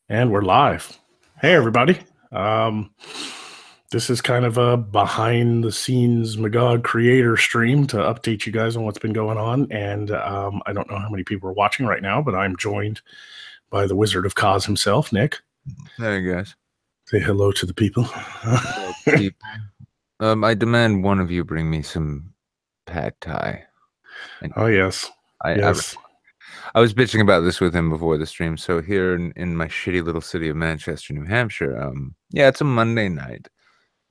And we're live. Hey, everybody. Um, this is kind of a behind the scenes Magog creator stream to update you guys on what's been going on. And I don't know how many people are watching right now, but I'm joined by the Wizard of Cause himself, Nick. There you guys. Say hello to the people. Hello, people. I demand one of you bring me some pad thai. And Oh, yes. I, I Yes. I was bitching about this with him before the stream. So here in my shitty little city of Manchester, New Hampshire, yeah, it's a Monday night.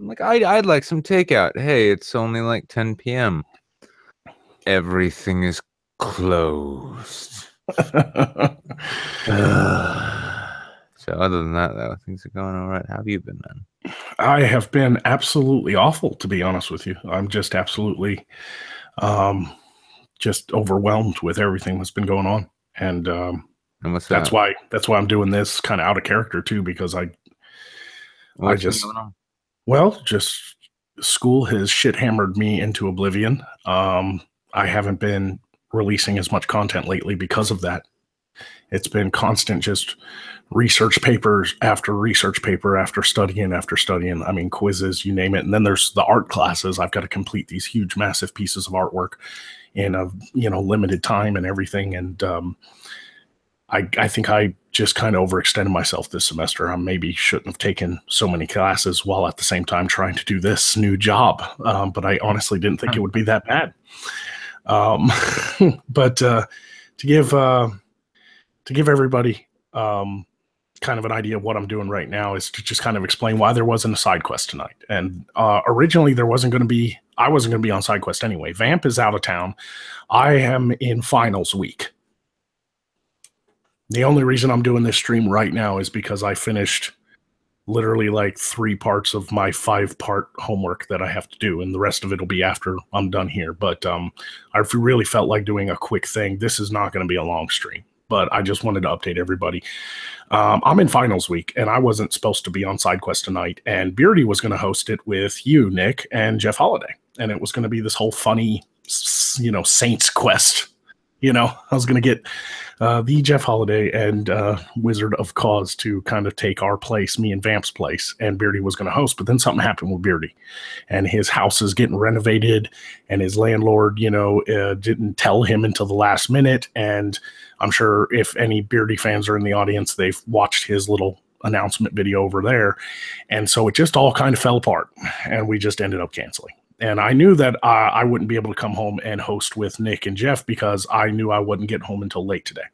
I'm like, I'd like some takeout. Hey, it's only like 10 p.m. Everything is closed. So other than that, though, things are going all right. How have you been, man? I have been absolutely awful, to be honest with you. I'm just absolutely um, just overwhelmed with everything that's been going on. And And what's that's that? why I'm doing this kind of out of character too, because I What's been just going on? well, just school has shit hammered me into oblivion. I haven't been releasing as much content lately because of that. It's been constant just research papers after research paper after studying. I mean, quizzes, you name it. And then there's the art classes. I've got to complete these huge, massive pieces of artwork in a limited time and everything. And I think I just kind of overextended myself this semester. I maybe shouldn't have taken so many classes while at the same time trying to do this new job. But I honestly didn't think it would be that bad. Um, but to give everybody kind of an idea of what I'm doing right now is to just kind of explain why there wasn't a side quest tonight. And originally there wasn't going to be. I wasn't going to be on side quest anyway. Vamp is out of town. I am in finals week. The only reason I'm doing this stream right now is because I finished literally like 3 parts of my 5-part homework that I have to do, and the rest of it will be after I'm done here. But I really felt like doing a quick thing. This is not going to be a long stream, but I just wanted to update everybody. I'm in finals week, and I wasn't supposed to be on SideQuest tonight, and Beardy was going to host it with you, Nick, and Jeff Holiday, and it was going to be this whole funny, Saints quest. I was going to get the Jeff Holiday and Wizard of Cause to kind of take our place, me and Vamp's place, and Beardy was going to host. But then something happened with Beardy, and his house is getting renovated, and his landlord, didn't tell him until the last minute. And I'm sure if any Beardy fans are in the audience, they've watched his little announcement video over there. And so it just all kind of fell apart, and we just ended up canceling. And I knew that I wouldn't be able to come home and host with Nick and Jeff because I knew I wouldn't get home until late today.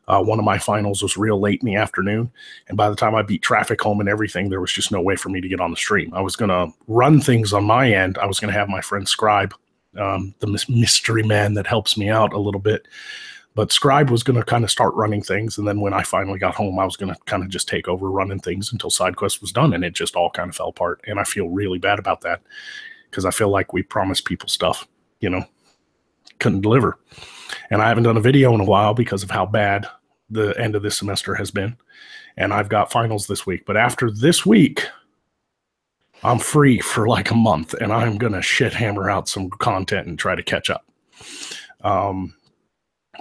One of my finals was real late in the afternoon. And by the time I beat traffic home and everything, there was just no way for me to get on the stream. I was going to run things on my end. I was going to have my friend Scribe, the mystery man that helps me out a little bit. But Scribe was going to kind of start running things. And then when I finally got home, I was going to kind of just take over running things until SideQuest was done. And it just all kind of fell apart. And I feel really bad about that, because I feel like we promised people stuff, couldn't deliver. And I haven't done a video in a while because of how bad the end of this semester has been. And I've got finals this week. But after this week, I'm free for like a month, and I'm going to shit hammer out some content and try to catch up.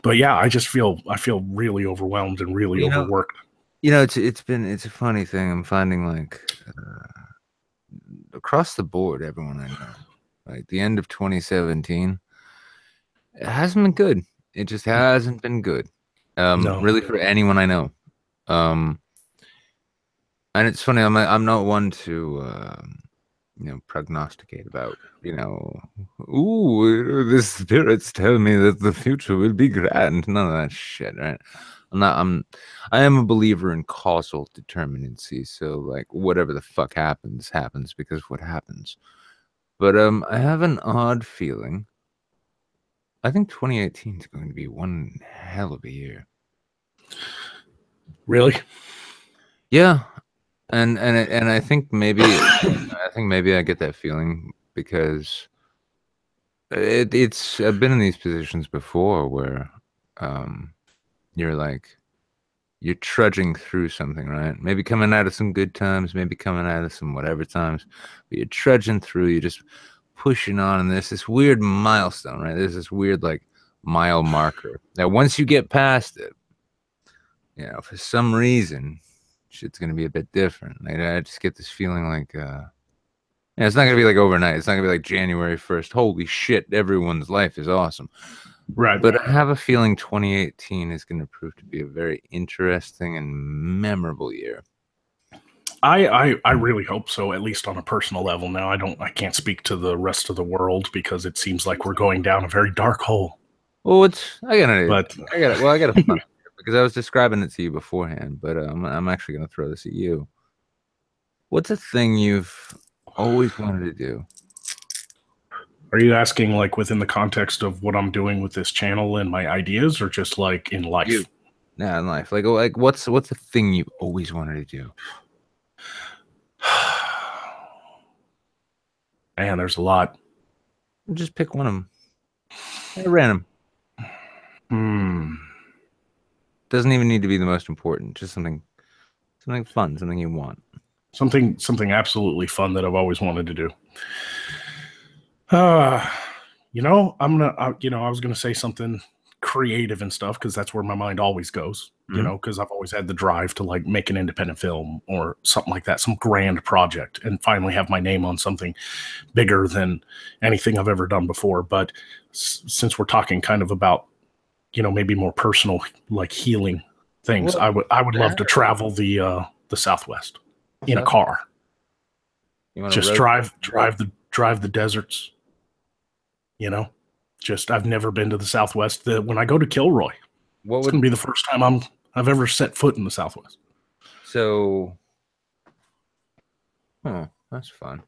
But yeah, I feel really overwhelmed and really overworked. It's a funny thing. I'm finding like across the board, everyone I know, like the end of 2017, it hasn't been good. It just hasn't been good. No. Really for anyone I know. And it's funny. I'm not one to prognosticate about. The spirits tell me that the future will be grand. None of that shit, right? I am a believer in causal determinacy. So like whatever the fuck happens because of what happens. But I have an odd feeling. I think 2018 is going to be one hell of a year. Really? Yeah. And I think maybe I get that feeling because I've been in these positions before where you're trudging through something, right? Maybe coming out of some good times, maybe coming out of some whatever times, but you're trudging through, you're just pushing on, and there's this weird milestone, right? There's this weird like mile marker that once you get past it, for some reason shit's gonna be a bit different. I just get this feeling like yeah, it's not gonna be like overnight. It's not gonna be like January 1st. Holy shit, everyone's life is awesome. Right. But I have a feeling 2018 is gonna prove to be a very interesting and memorable year. I really hope so, at least on a personal level. Now I can't speak to the rest of the world because it seems like we're going down a very dark hole. Well, I But got a fun because I was describing it to you beforehand, but I'm actually gonna throw this at you. What's a thing you've always wanted to do? are you asking like within the context of what I'm doing with this channel and my ideas, or just like in life? Yeah, in life. Like what's a thing you always wanted to do? Man, there's a lot. Just pick one of them. Random. Hmm. Doesn't even need to be the most important. Just something fun, something you want. Something absolutely fun that I've always wanted to do. Uh, I was gonna say something creative and stuff because that's where my mind always goes. Because I've always had the drive to like make an independent film or something like that, some grand project, and finally have my name on something bigger than anything I've ever done before. But since we're talking kind of about, maybe more personal, like healing things, Well, I would love to travel the Southwest in a car. You want to Just drive the deserts. Just I've never been to the Southwest. When I go to Kilroy, it's going to be the first time I've ever set foot in the Southwest. So, that's fun.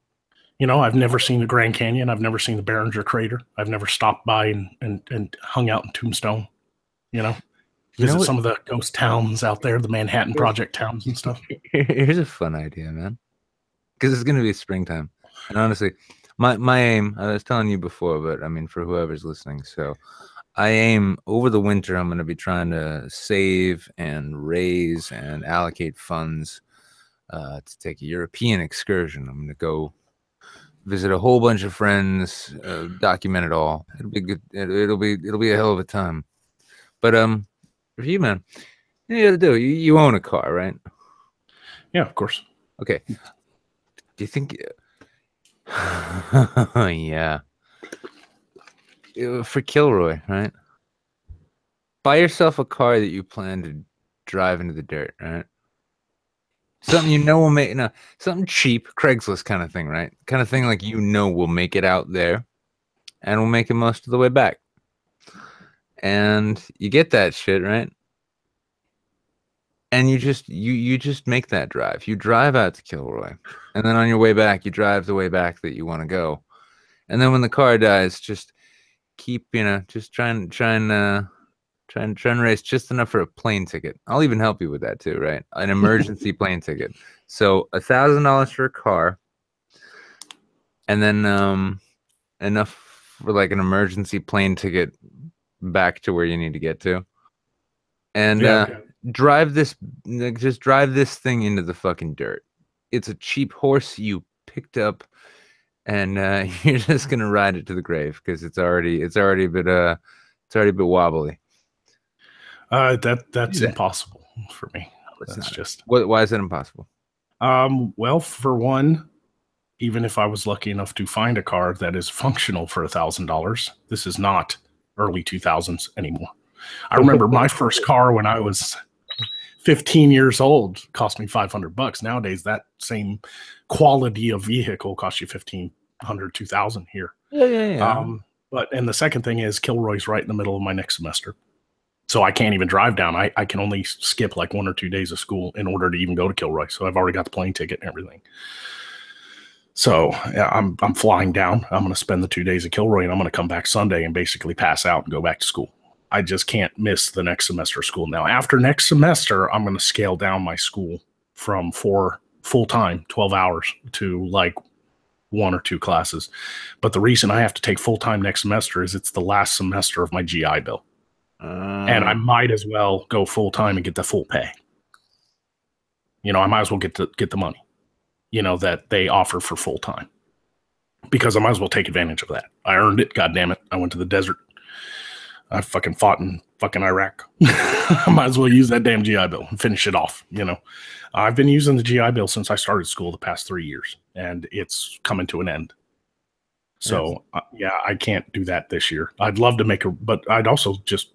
I've never seen the Grand Canyon. I've never seen the Barringer Crater. I've never stopped by and hung out in Tombstone. Visit some of the ghost towns out there, the Manhattan Project towns and stuff. Here's a fun idea, man. Because it's going to be springtime. And honestly, my aim, I was telling you before, but I mean, for whoever's listening. So I aim over the winter, I'm going to be trying to save and raise and allocate funds to take a European excursion. I'm going to go visit a whole bunch of friends, document it all. It'll be good. It'll be a hell of a time. But for you, man, you got to do. You own a car, right? Yeah, of course. Okay. Do you think? Yeah. For Kilroy, right? Buy yourself a car that you plan to drive into the dirt, right? Something will make something cheap, Craigslist kind of thing, right? Kind of thing like will make it out there and will make it most of the way back. And you get that shit, right? And you just make that drive. You drive out to Kilroy. And then on your way back, you drive the way back that you want to go. And then when the car dies, just keep, just try and raise just enough for a plane ticket. I'll even help you with that too, right? An emergency plane ticket. So $1,000 for a car, and then enough for like an emergency plane ticket back to where you need to get to, and just drive this thing into the fucking dirt. It's a cheap horse you picked up, and you're just gonna ride it to the grave because it's already a bit wobbly. That's impossible for me. That's just why is that impossible? Well, for one, even if I was lucky enough to find a car that is functional for $1,000, this is not early 2000s anymore. I remember my first car when I was 15 years old cost me $500. Nowadays, that same quality of vehicle costs you $1,500, $2,000 here. Yeah. And the second thing is Kilroy's right in the middle of my next semester. So I can't even drive down. I can only skip like 1 or 2 days of school in order to even go to Kilroy. So I've already got the plane ticket and everything. So yeah, I'm flying down. I'm going to spend the 2 days at Kilroy, and I'm going to come back Sunday and basically pass out and go back to school. I just can't miss the next semester of school. Now, after next semester, I'm going to scale down my school from 4 full-time, 12 hours, to like 1 or 2 classes. But the reason I have to take full-time next semester is it's the last semester of my GI Bill. And I might as well go full-time and get the full pay. I might as well get the money, that they offer for full-time, because I might as well take advantage of that. I earned it. God damn it. I went to the desert. I fucking fought in fucking Iraq. I might as well use that damn GI Bill and finish it off. I've been using the GI Bill since I started school the past 3 years, and it's coming to an end. So yeah, I can't do that this year. I'd love to but I'd also just,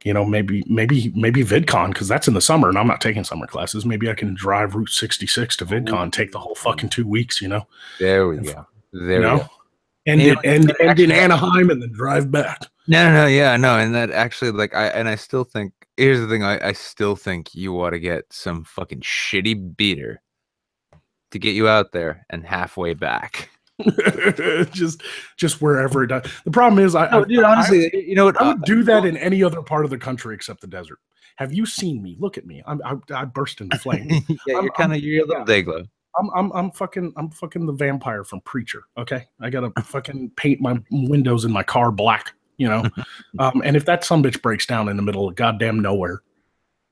maybe VidCon, because that's in the summer and I'm not taking summer classes. Maybe I can drive Route 66 to VidCon, take the whole fucking 2 weeks. There we go. There we go. End in Anaheim and then drive back. No, and that actually, like, I still think, here's the thing, I still think you ought to get some fucking shitty beater to get you out there and halfway back. just wherever it does. The problem is, honestly, you know what? I would do that in any other part of the country except the desert. Have you seen me? Look at me. I burst into flame. Yeah, you're a little Dayglow. I'm fucking the vampire from Preacher. Okay, I gotta fucking paint my windows in my car black. And if that sumbitch breaks down in the middle of goddamn nowhere,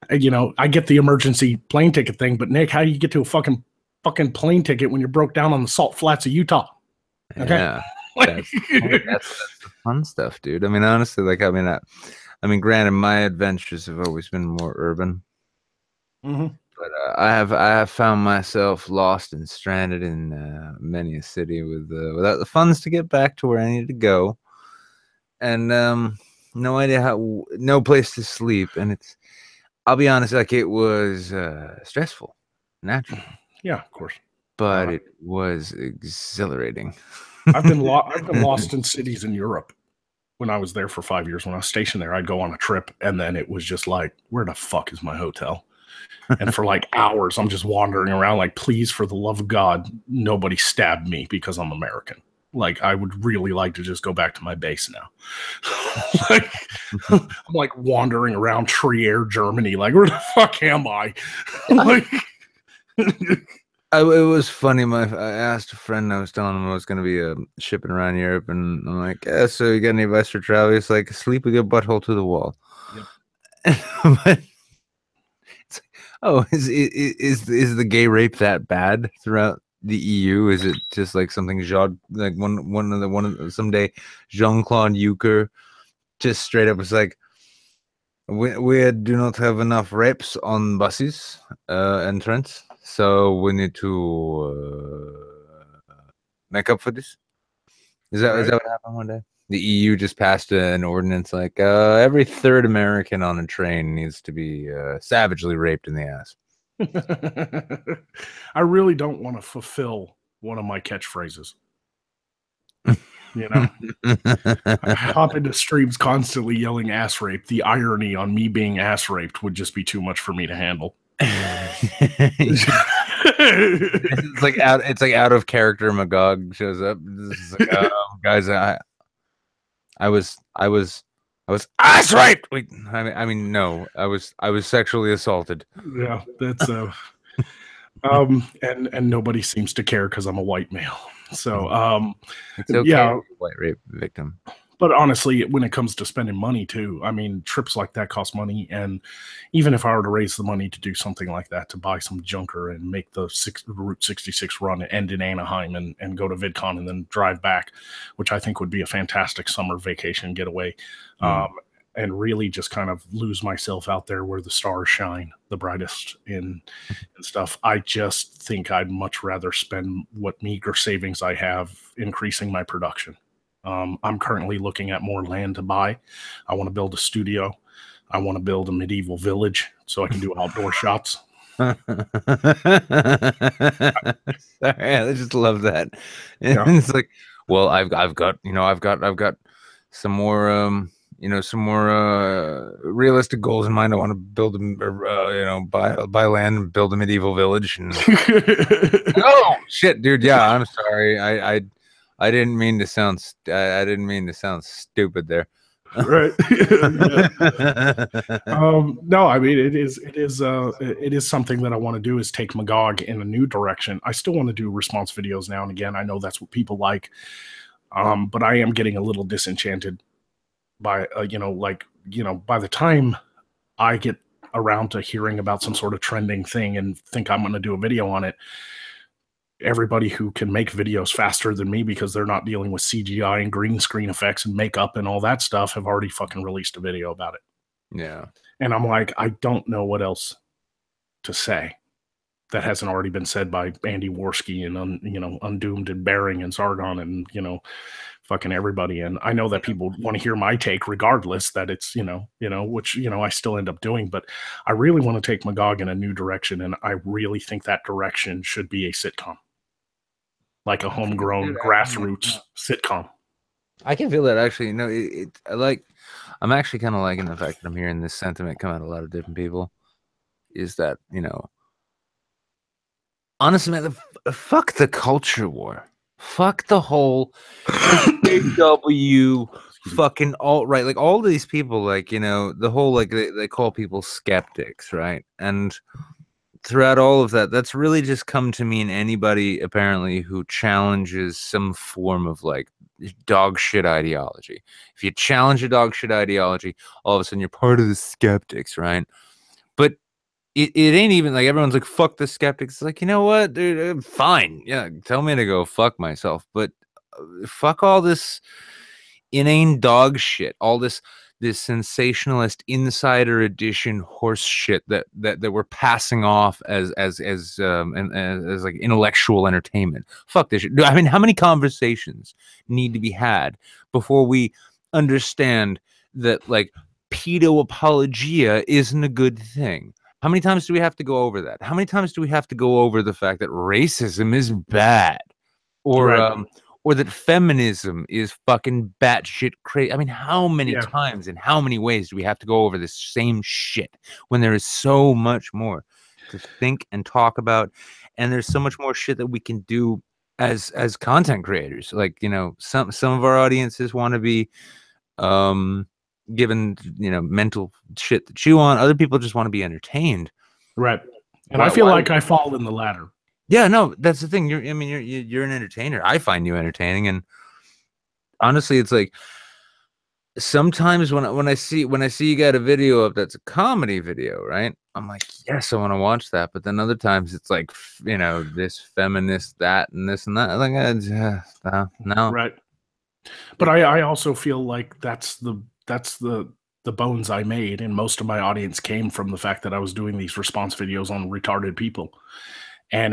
I get the emergency plane ticket thing. But Nick, how do you get to a fucking plane ticket when you're broke down on the salt flats of Utah? Okay, yeah, that's the fun stuff, dude. I mean, honestly, like, I mean, granted, my adventures have always been more urban. Mm-hmm. But I have found myself lost and stranded in many a city without the funds to get back to where I needed to go, and no idea no place to sleep. And I'll be honest, like, it was stressful, naturally. Yeah, of course, but it was exhilarating. I've been lost in cities in Europe. When I was there for 5 years, when I was stationed there, I'd go on a trip, and then it was just like, where the fuck is my hotel? And for like hours, I'm just wandering around like, please, for the love of God, nobody stab me because I'm American. Like, I would really like to just go back to my base now. Like, I'm like wandering around Trier, Germany. Like, where the fuck am I? Like, it was funny. I asked a friend, I was telling him I was going to be shipping around Europe, and I'm like, yeah, so you got any advice for travel? He's like, sleep with your butthole to the wall. Yep. But it's like, oh, is the gay rape that bad throughout the EU? Is it just like something like someday Jean-Claude Juncker just straight up was like, we do not have enough rapes on buses and trains, so we need to make up for this. Is that what happened one day? The EU just passed an ordinance like every third American on a train needs to be savagely raped in the ass. I really don't want to fulfill one of my catchphrases. I hop into streams constantly yelling ass rape. The irony on me being ass raped would just be too much for me to handle. It's like out of character. Magog shows up. This is like, guys, I was ass raped. Wait, I mean, no, I was sexually assaulted. Yeah, that's and nobody seems to care because I'm a white male. So it's okay, yeah, white rape victim. But honestly, when it comes to spending money too, I mean, trips like that cost money. And even if I were to raise the money to do something like that, to buy some junker and make the Route 66 run and end in Anaheim and go to VidCon and then drive back, which I think would be a fantastic summer vacation getaway, and really just kind of lose myself out there where the stars shine the brightest and stuff. I just think I'd much rather spend what meager savings I have increasing my production. I'm currently looking at more land to buy. I want to build a studio. I want to build a medieval village so I can do outdoor shots. Sorry, I just love that. Yeah. It's like, well, I've got some more some more realistic goals in mind. I want to build buy land and build a medieval village. And oh shit, dude, yeah, I'm sorry. I didn't mean to sound stupid there. Right. No, I mean, it is something that I want to do, is take Magog in a new direction. I still want to do response videos now and again. I know that's what people like. But I am getting a little disenchanted by, by the time I get around to hearing about some sort of trending thing and think I'm going to do a video on it, everybody who can make videos faster than me because they're not dealing with CGI and green screen effects and makeup and all that stuff have already fucking released a video about it. Yeah. And I'm like, I don't know what else to say that hasn't already been said by Andy Worski and Undoomed and Bearing and Sargon and fucking everybody. And I know that people want to hear my take regardless, that it's which I still end up doing, but I really want to take Magog in a new direction, and I really think that direction should be a sitcom, like a homegrown grassroots sitcom. I can feel that actually. I'm actually kind of liking the fact that I'm hearing this sentiment come out of a lot of different people. Is that, honestly, man, fuck the culture war. Fuck the whole SJW fucking alt-right. Like, all of these people, like, the whole, like, they call people skeptics, right? And throughout all of that, that's really just come to mean anybody, apparently, who challenges some form of, like, dog shit ideology. If you challenge a dog shit ideology, all of a sudden you're part of the skeptics, right? But it ain't even like everyone's like, fuck the skeptics. It's like, you know what, dude, fine. Yeah, tell me to go fuck myself. But fuck all this inane dog shit, all this sensationalist insider edition horse shit that we're passing off as like intellectual entertainment. Fuck this shit. I mean, how many conversations need to be had before we understand that, like, pedo apologia isn't a good thing? How many times do we have to go over that? How many times do we have to go over the fact that racism is bad, or Right. or that feminism is fucking batshit crazy? I mean, how many Yeah. times and how many ways do we have to go over this same shit when there is so much more to think and talk about, and there's so much more shit that we can do as content creators? Like, some of our audiences want to be given mental shit to chew on. Other people just want to be entertained. Right. And I feel like I fall in the latter. Yeah, no, that's the thing. You're an entertainer. I find you entertaining, and honestly, it's like sometimes when I see you got a video up that's a comedy video, right? I'm like, yes, I want to watch that. But then other times it's like, this feminist, that, and this and that. Like, no. Right. But I also feel like that's the bones I made, and most of my audience came from the fact that I was doing these response videos on retarded people. And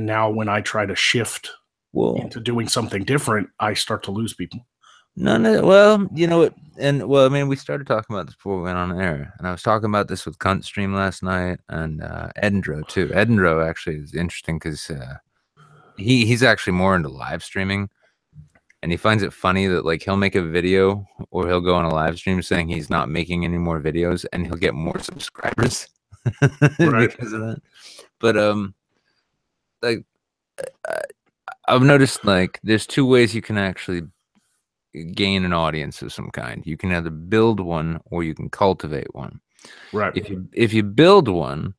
now when I try to shift into doing something different, I start to lose people. No. Well, you know what? And well, I mean, we started talking about this before we went on air, and I was talking about this with Cunt Stream last night, and Edinburgh too. Edinburgh actually is interesting because he's actually more into live streaming, and he finds it funny that, like, he'll make a video or he'll go on a live stream saying he's not making any more videos, and he'll get more subscribers because of that. But like, I've noticed, like, there's two ways you can actually gain an audience of some kind. You can either build one or you can cultivate one. Right. If you build one,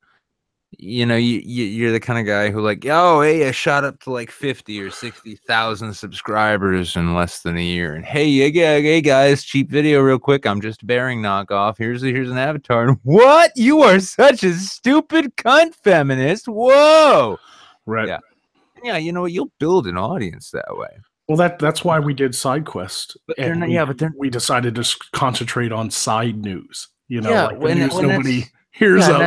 you're the kind of guy who, like, oh, hey, I shot up to like 50 or 60,000 subscribers in less than a year, and hey guys, cheap video real quick, I'm just Bearing knockoff, here's an avatar, and what, you are such a stupid cunt feminist, whoa. Right. Yeah, you know what, you'll build an audience that way. Well, that's why we did Side Quest. But we decided to concentrate on side news. Like the news nobody hears of.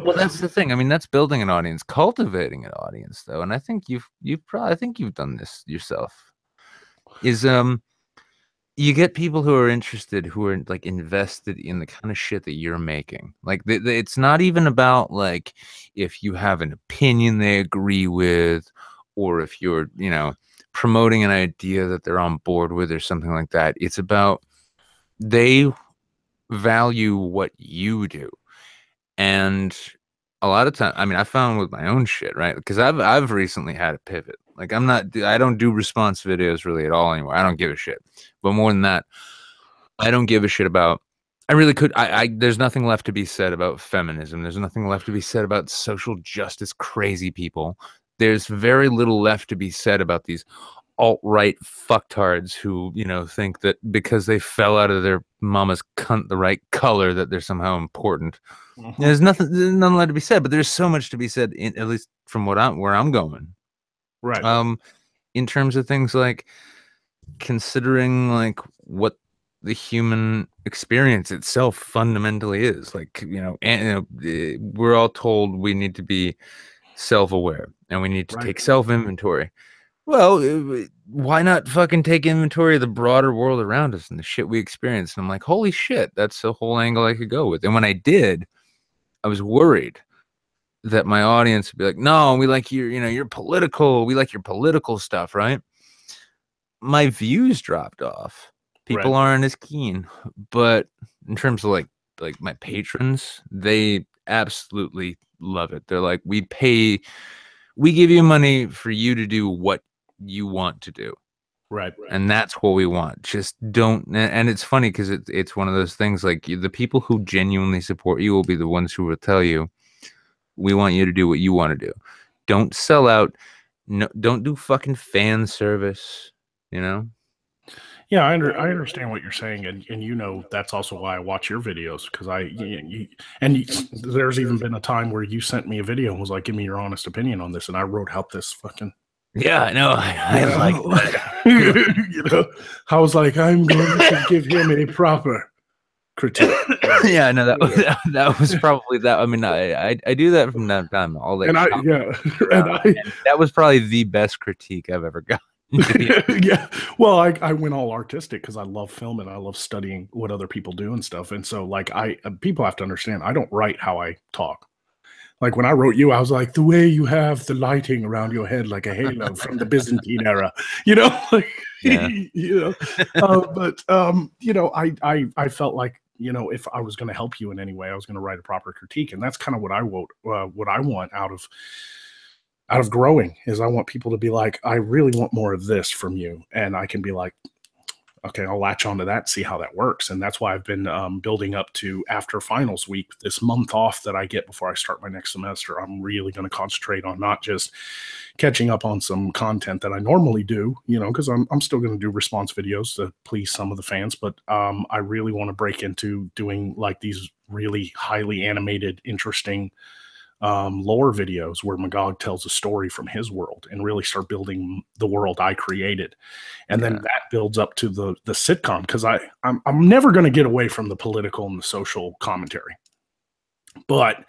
Well, that's the thing. I mean, that's building an audience, cultivating an audience, though. And I think you've done this yourself. Is you get people who are interested, who are, like, invested in the kind of shit that you're making. Like, it's not even about, like, if you have an opinion they agree with, or if you're promoting an idea that they're on board with or something like that. It's about they value what you do. And a lot of time, I mean, I found with my own shit, right? Because I've recently had a pivot. Like, I don't do response videos really at all anymore. I don't give a shit. But more than that, I don't give a shit about, I really could, there's nothing left to be said about feminism. There's nothing left to be said about social justice crazy people. There's very little left to be said about these alt-right fucktards who, think that because they fell out of their mama's cunt the right color that they're somehow important. Mm-hmm. There's none left to be said, but there's so much to be said, at least from where I'm going. Right. In terms of things like considering like what the human experience itself fundamentally is, like, we're all told we need to be self-aware and we need to Right. take self-inventory. Well, why not fucking take inventory of the broader world around us and the shit we experience? And I'm like, holy shit, that's a whole angle I could go with. And when I did, I was worried that my audience would be like, no, we like you're political. We like your political stuff, right? My views dropped off. Right. People aren't as keen. But in terms of like my patrons, they absolutely love it. They're like, we give you money for you to do what you want to do. Right. And that's what we want. Just don't. And it's funny because it's one of those things like the people who genuinely support you will be the ones who will tell you, we want you to do what you want to do. Don't sell out. No, don't do fucking fan service, you know? Yeah, I understand what you're saying, and that's also why I watch your videos because there's even been a time where you sent me a video and was like, "Give me your honest opinion on this," and I wrote out this fucking Yeah, I know. I like that. I was like, I'm going to give him a proper critique. Yeah, no, that was probably that. I mean, I do that from time to time. All that, and that was probably the best critique I've ever got. Yeah, well, I went all artistic because I love film and I love studying what other people do and stuff. And so, like, people have to understand, I don't write how I talk. Like when I wrote you, I was like, the way you have the lighting around your head like a halo from the Byzantine era, like, Yeah. I felt like, if I was going to help you in any way, I was going to write a proper critique, and that's kind of what I want out of growing is I want people to be like, I really want more of this from you, and I can be like, okay, I'll latch onto that and see how that works. And that's why I've been building up to after finals week, this month off that I get before I start my next semester. I'm really going to concentrate on not just catching up on some content that I normally do, because I'm still going to do response videos to please some of the fans. But I really want to break into doing like these really highly animated, interesting lore videos where Magog tells a story from his world and really start building the world I created. And then that builds up to the sitcom, because I'm never going to get away from the political and the social commentary. But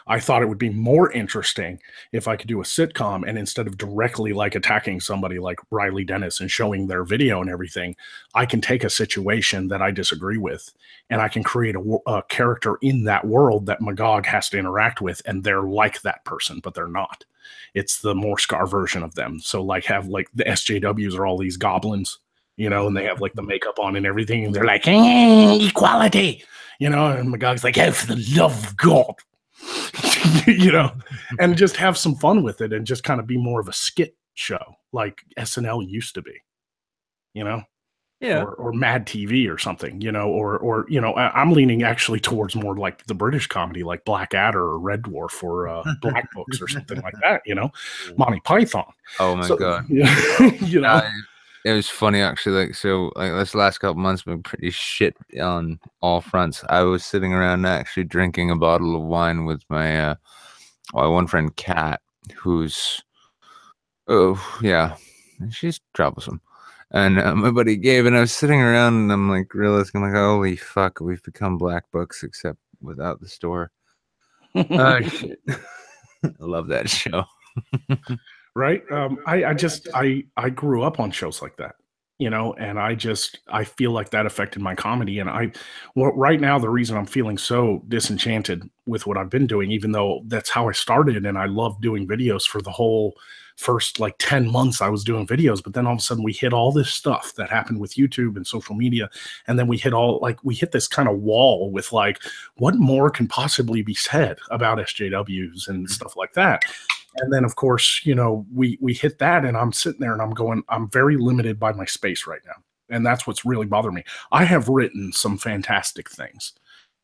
I thought it would be more interesting if I could do a sitcom, and instead of directly like attacking somebody like Riley Dennis and showing their video and everything, I can take a situation that I disagree with and I can create a character in that world that Magog has to interact with, and they're like that person, but they're not. It's the more Scar version of them. So like have like the SJWs are all these goblins, and they have like the makeup on and everything, and they're like, equality, and Magog's like, oh, for the love of God. And just have some fun with it and just kind of be more of a skit show like SNL used to be, Yeah. or Mad TV or something, or I'm leaning actually towards more like the British comedy, like Blackadder or Red Dwarf or Black Books or something like that, Monty Python. Oh my God. It was funny actually. Like this last couple months been pretty shit on all fronts. I was sitting around actually drinking a bottle of wine with my one friend Kat, who's she's troublesome, and my buddy Gabe, and I was sitting around and I'm like realizing, I'm like, holy fuck, we've become Black Books except without the store. Oh shit. I love that show. Right. I grew up on shows like that, and I feel like that affected my comedy. And right now, the reason I'm feeling so disenchanted with what I've been doing, even though that's how I started and I love doing videos for the whole first like 10 months I was doing videos, but then all of a sudden we hit all this stuff that happened with YouTube and social media. And then we hit this kind of wall with like, what more can possibly be said about SJWs and stuff like that? And then, of course, we hit that, and I'm sitting there and I'm going, I'm very limited by my space right now. And that's what's really bothering me. I have written some fantastic things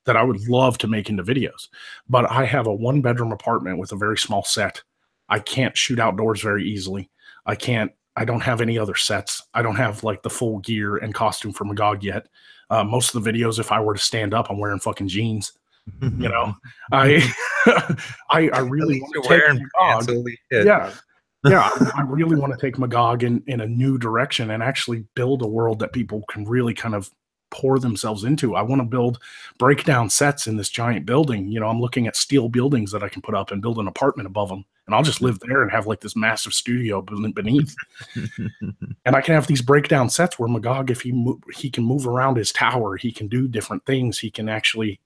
that I would love to make into videos, but I have a 1-bedroom apartment with a very small set. I can't shoot outdoors very easily. I don't have any other sets. I don't have like the full gear and costume for Magog yet. Most of the videos, if I were to stand up, I'm wearing fucking jeans. I really want to take Magog. Yeah. Yeah, I really want to take Magog in a new direction and actually build a world that people can really kind of pour themselves into. I want to build breakdown sets in this giant building. You know, I'm looking at steel buildings that I can put up and build an apartment above them, and I'll just live there and have like this massive studio beneath. And I can have these breakdown sets where Magog, if he can move around his tower, he can do different things. He can actually,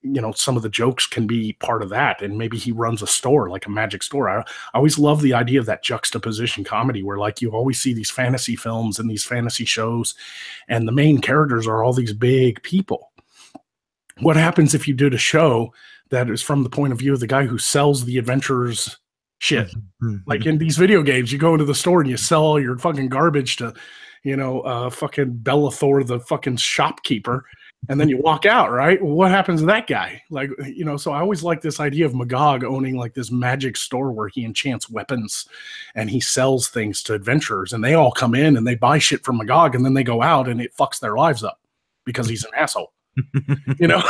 you know, some of the jokes can be part of that, and maybe he runs a store, like a magic store. I always love the idea of that juxtaposition comedy where like you always see these fantasy films and these fantasy shows, and the main characters are all these big people. What happens if you did a show that is from the point of view of the guy who sells the adventurers shit? Like in these video games, you go into the store and you sell all your fucking garbage to, you know, fucking Bellathor, the fucking shopkeeper, and then you walk out, right? Well, what happens to that guy? Like, you know, so I always like this idea of Magog owning like this magic store where he enchants weapons and he sells things to adventurers, and they all come in and they buy shit from Magog, and then they go out and it fucks their lives up because he's an asshole. You know,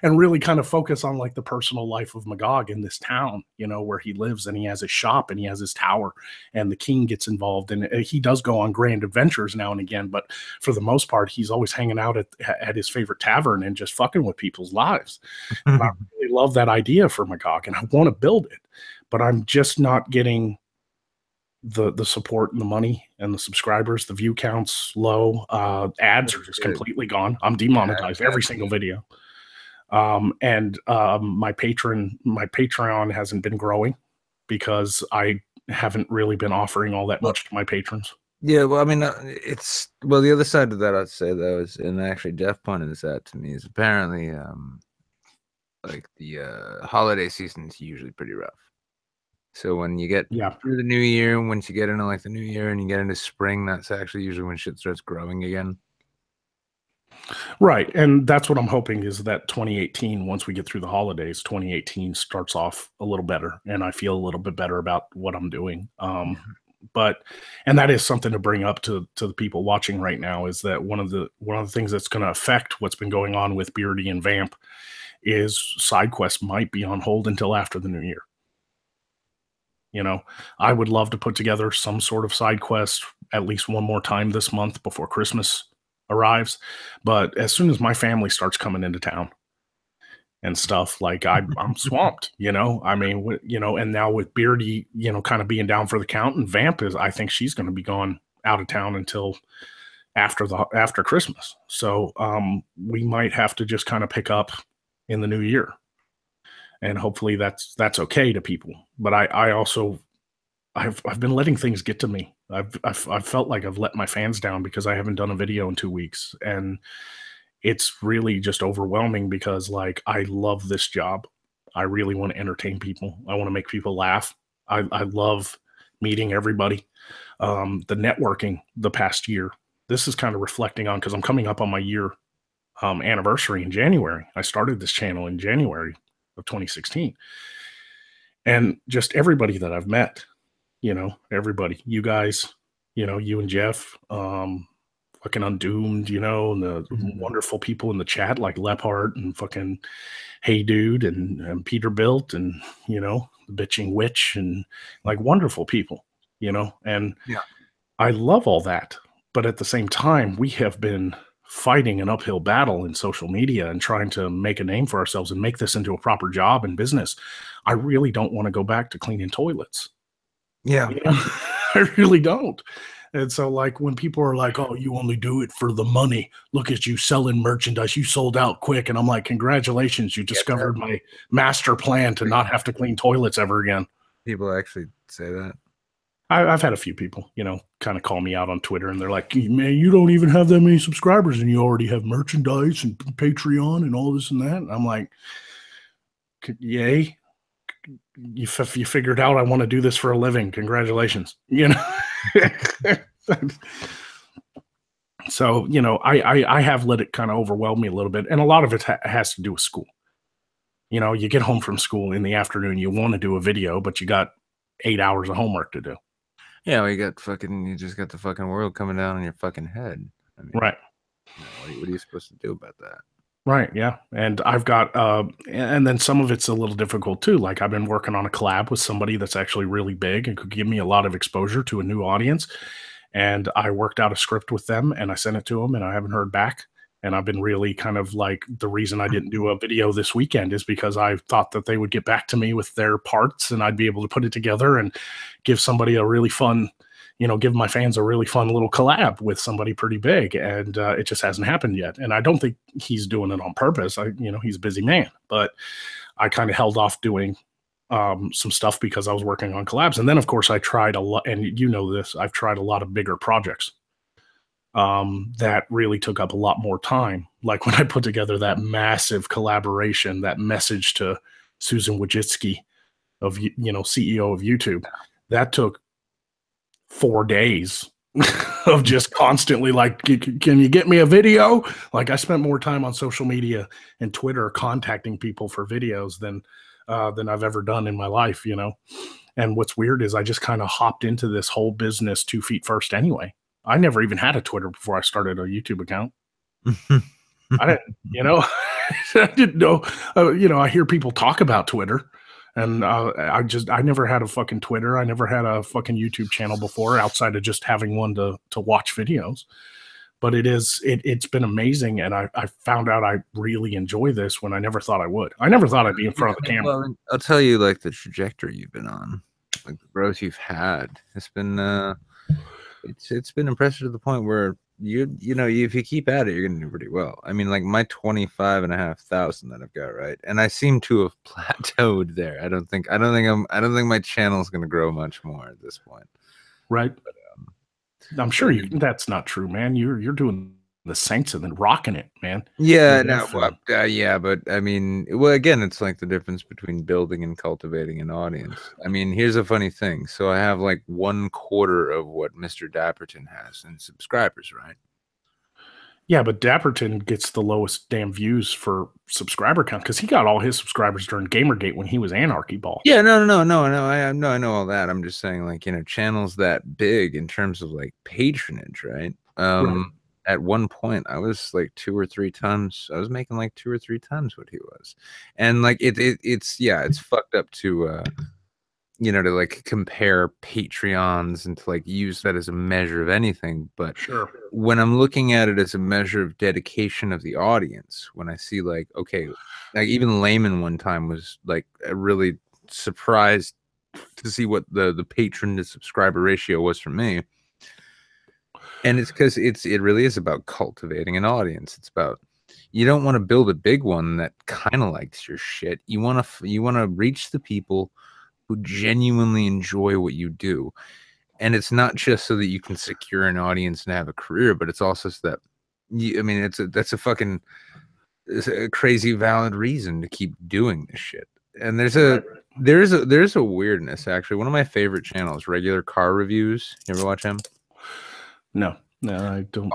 and really kind of focus on like the personal life of Magog in this town, you know, where he lives and he has his shop and he has his tower, and the king gets involved, and he does go on grand adventures now and again, but for the most part he's always hanging out at his favorite tavern and just fucking with people's lives. And I really love that idea for Magog, and I want to build it, but I'm just not getting the support and the money and the subscribers. The view counts low. Ads are just completely gone. I'm demonetized every single video. And my Patreon hasn't been growing because I haven't really been offering all that much to my patrons. Yeah, well, I mean, the other side of that I'd say though is, and actually Jeff pointed this out to me, is apparently like the holiday season is usually pretty rough. So when you get through the new year, once you get into like the new year and you get into spring, that's actually usually when shit starts growing again. Right. And that's what I'm hoping is that 2018, once we get through the holidays, 2018 starts off a little better and I feel a little bit better about what I'm doing. But and that is something to bring up to the people watching right now, is that one of the things that's going to affect what's been going on with Beardy and Vamp is side quests might be on hold until after the new year. You know, I would love to put together some sort of side quest at least one more time this month before Christmas arrives. But as soon as my family starts coming into town and stuff, like I'm swamped, you know, I mean, you know, and now with Beardy, you know, kind of being down for the count, and Vamp is, I think she's going to be gone out of town until after Christmas. So we might have to just kind of pick up in the new year. And hopefully that's okay to people. But I also I've been letting things get to me. I've felt like I've let my fans down because I haven't done a video in 2 weeks, and it's really just overwhelming because like I love this job. I really want to entertain people. I want to make people laugh. I love meeting everybody. The networking the past year. This is kind of reflecting on, because I'm coming up on my year anniversary in January. I started this channel in January of 2016, and just everybody that I've met, you know, everybody, you guys, you know, you and Jeff, fucking Undoomed, you know, and the wonderful people in the chat like Lephart and fucking Hey Dude and Peterbilt and, you know, the Bitching Witch, and like wonderful people, you know, and I love all that. But at the same time, we have been fighting an uphill battle in social media and trying to make a name for ourselves and make this into a proper job and business. I really don't want to go back to cleaning toilets. Yeah. You know? I really don't. And so like when people are like, oh, you only do it for the money, look at you selling merchandise, you sold out quick. And I'm like, congratulations, you discovered my master plan to not have to clean toilets ever again. People actually say that. I've had a few people, you know, kind of call me out on Twitter, and they're like, man, you don't even have that many subscribers and you already have merchandise and Patreon and all this and that. And I'm like, yay. You figured out I want to do this for a living. Congratulations. You know? So, you know, I have let it kind of overwhelm me a little bit. And a lot of it has to do with school. You know, you get home from school in the afternoon, you want to do a video, but you got 8 hours of homework to do. Yeah, well, you just got the fucking world coming down on your fucking head. I mean, right. You know, what are you supposed to do about that? Right, yeah. And I've got and then some of it's a little difficult too. Like I've been working on a collab with somebody that's actually really big and could give me a lot of exposure to a new audience. And I worked out a script with them and I sent it to them and I haven't heard back. And I've been really kind of like the reason I didn't do a video this weekend is because I thought that they would get back to me with their parts and I'd be able to put it together and give somebody a really fun, give my fans a really fun little collab with somebody pretty big. And it just hasn't happened yet. And I don't think he's doing it on purpose. He's a busy man, but I kind of held off doing some stuff because I was working on collabs. And then, of course, I tried a lot, and this, I've tried a lot of bigger projects that really took up a lot more time. Like when I put together that massive collaboration, that message to Susan Wojcicki of, CEO of YouTube, that took 4 days of just constantly like, can you get me a video? Like I spent more time on social media and Twitter contacting people for videos than I've ever done in my life, And what's weird is I just kind of hopped into this whole business 2 feet first anyway. I never even had a Twitter before I started a YouTube account. I didn't, I didn't know, I hear people talk about Twitter and I never had a fucking Twitter. I never had a fucking YouTube channel before outside of just having one to watch videos. But it's been amazing. And I found out I really enjoy this when I never thought I would. I never thought I'd be in front of the camera. Well, I'll tell you, like the trajectory you've been on, like the growth you've had, it's been it's been impressive to the point where if you keep at it, you're gonna do pretty well. I mean, like my 25,500 that I've got, right, and I seem to have plateaued there. I don't think my channel is gonna grow much more at this point. Right. But, I'm sure that's not true, man. You're doing the Saints and then rocking it, man. Yeah, no, yeah, but I mean, well, again, it's like the difference between building and cultivating an audience. I mean, here's a funny thing. So I have like 1/4 of what Mr. Dapperton has in subscribers, right? Yeah, but Dapperton gets the lowest damn views for subscriber count because he got all his subscribers during Gamergate when he was Anarchy Ball. Yeah, no, I know all that. I'm just saying, like, channels that big in terms of like patronage, right? Right. At one point I was like 2 or 3 times, I was making like 2 or 3 times what he was. And like it's fucked up to to like compare Patreons and to like use that as a measure of anything. But Sure. when I'm looking at it as a measure of dedication of the audience, when I see like, okay, like even Layman one time was like really surprised to see what the patron to subscriber ratio was for me. And it's because it really is about cultivating an audience. It's about, you don't want to build a big one that kind of likes your shit. You want to reach the people who genuinely enjoy what you do. And it's not just so that you can secure an audience and have a career, but it's also so that that's a crazy valid reason to keep doing this shit. And there's a weirdness, actually. One of my favorite channels, Regular Car Reviews. You ever watch him? No, I don't.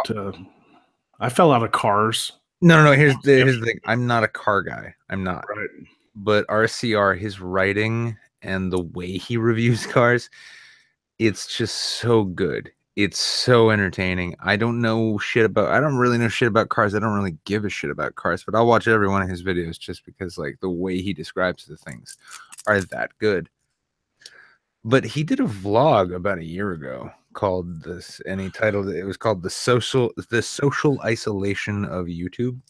I fell out of cars. No. Here's the thing. I'm not a car guy. I'm not. Right. But RCR, his writing and the way he reviews cars, it's just so good. It's so entertaining. I don't really know shit about cars. I don't really give a shit about cars, but I'll watch every one of his videos just because like the way he describes the things are that good. But he did a vlog about a year ago called this, and he titled it was called the social isolation of YouTube.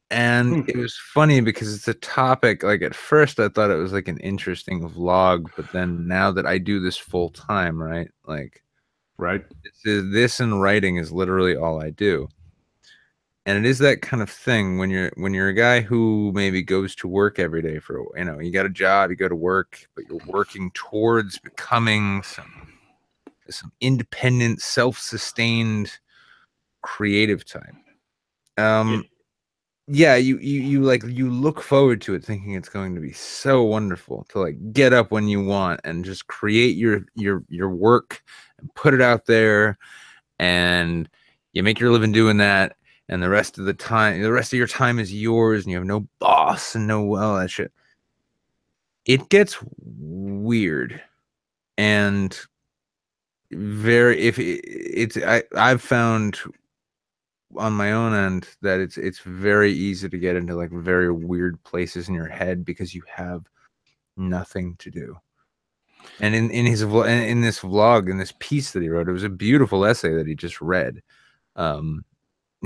And it was funny because it's a topic, like at first I thought it was like an interesting vlog, but then now that I do this full time, right? Like, right. This and writing is literally all I do. And it is that kind of thing when you're a guy who maybe goes to work every day for, you got a job, you go to work, but you're working towards becoming some independent, self-sustained creative type. Yeah, you look forward to it thinking it's going to be so wonderful to like get up when you want and just create your work and put it out there, and you make your living doing that, and the rest of your time is yours, and you have no boss and no all that shit. It gets weird and I've found on my own end that it's very easy to get into like very weird places in your head because you have nothing to do. And in this vlog, in this piece that he wrote, it was a beautiful essay that he just read. Um,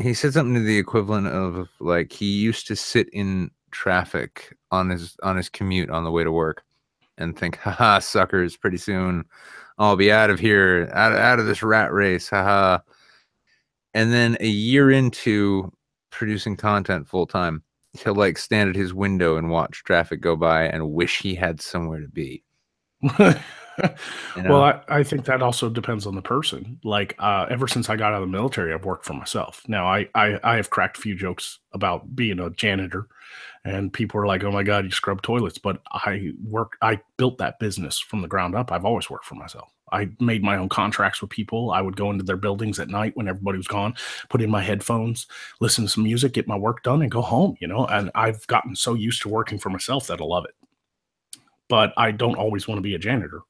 he said something to the equivalent of like he used to sit in traffic on his commute on the way to work and think, haha, suckers, pretty soon I'll be out of here, out of this rat race, haha. And then a year into producing content full time, he'll like stand at his window and watch traffic go by and wish he had somewhere to be. You Well, know? I think that also depends on the person. Like, ever since I got out of the military, I've worked for myself. Now, I have cracked a few jokes about being a janitor, and people are like, "Oh my God, you scrub toilets." But I built that business from the ground up. I've always worked for myself. I made my own contracts with people. I would go into their buildings at night when everybody was gone, put in my headphones, listen to some music, get my work done, and go home, you know? And I've gotten so used to working for myself that I love it. But I don't always want to be a janitor.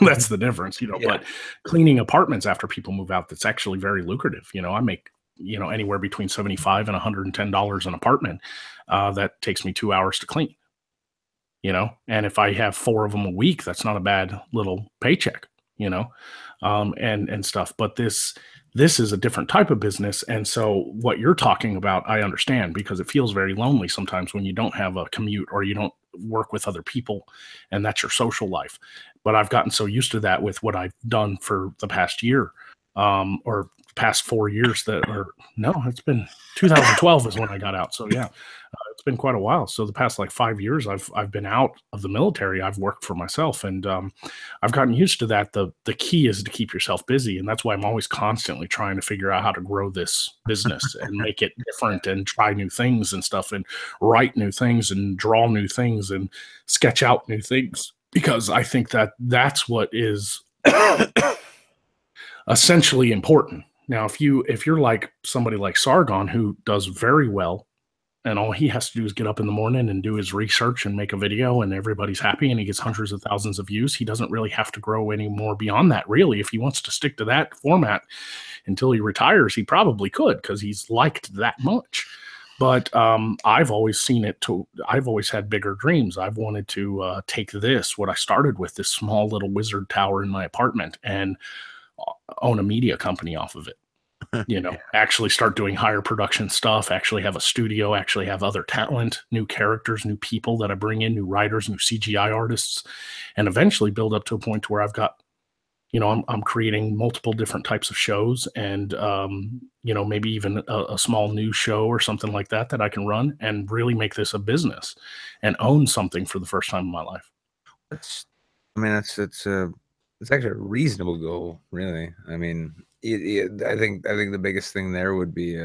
That's the difference, you know. Yeah. But cleaning apartments after people move out, that's actually very lucrative. You know, I make, you know, anywhere between 75 and $110 an apartment. That takes me 2 hours to clean, you know. And if I have four of them a week, that's not a bad little paycheck, you know, and stuff. But this is a different type of business. And so what you're talking about, I understand, because it feels very lonely sometimes when you don't have a commute or you don't work with other people and that's your social life. But I've gotten so used to that with what I've done for the past year, or past 4 years that, or no, it's been 2012 is when I got out. So yeah, it's been quite a while. So the past like 5 years, I've been out of the military. I've worked for myself, and I've gotten used to that. The key is to keep yourself busy, and that's why I'm always constantly trying to figure out how to grow this business and make it different, and try new things and stuff, and write new things, and draw new things, and sketch out new things. Because I think that that's what is essentially important. Now, if you're like somebody like Sargon who does very well, and all he has to do is get up in the morning and do his research and make a video, and everybody's happy, and he gets hundreds of thousands of views, he doesn't really have to grow any more beyond that, really. If he wants to stick to that format until he retires, he probably could, because he's liked that much. But I've always seen it to, I've always had bigger dreams. I've wanted to take this, what I started with, this small little wizard tower in my apartment, and own a media company off of it. You know, Yeah. actually start doing higher production stuff, actually have a studio, actually have other talent, new characters, new people that I bring in, new writers, new CGI artists, and eventually build up to a point where I've got, you know, I'm creating multiple different types of shows, and you know, maybe even a small news show or something like that that I can run and really make this a business and own something for the first time in my life. That's, I mean, it's actually a reasonable goal, really. I mean, I think the biggest thing there would be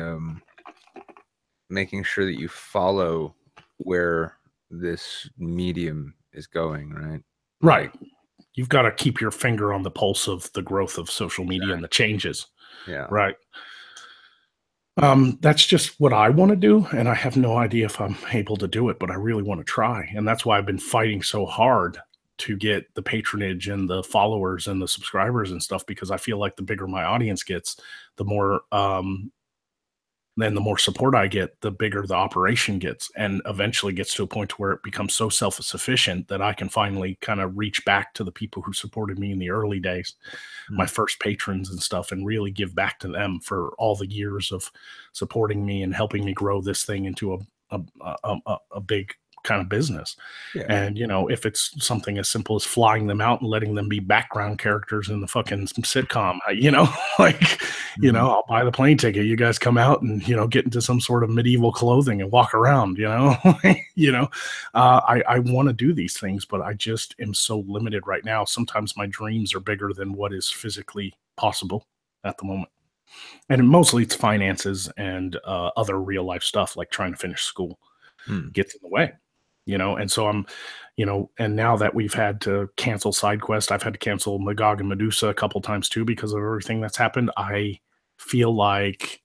making sure that you follow where this medium is going, right? Right. You've got to keep your finger on the pulse of the growth of social media and the changes. Yeah. Right. That's just what I want to do, and I have no idea if I'm able to do it, but I really want to try, and that's why I've been fighting so hard to get the patronage and the followers and the subscribers and stuff, because I feel like the bigger my audience gets, the more then the more support I get, the bigger the operation gets, and eventually gets to a point where it becomes so self-sufficient that I can finally kind of reach back to the people who supported me in the early days, my first patrons and stuff, and really give back to them for all the years of supporting me and helping me grow this thing into a big kind of business. Yeah. And you know, if it's something as simple as flying them out and letting them be background characters in the fucking sitcom, you know, like, you know, I'll buy the plane ticket, you guys come out and, you know, get into some sort of medieval clothing and walk around, you know. You know, I want to do these things, but I just am so limited right now. Sometimes my dreams are bigger than what is physically possible at the moment, and mostly it's finances and other real life stuff, like trying to finish school gets in the way, you know. And so I'm, you know, and now that we've had to cancel side quest, I've had to cancel Magog and Medusa a couple times too because of everything that's happened. I feel like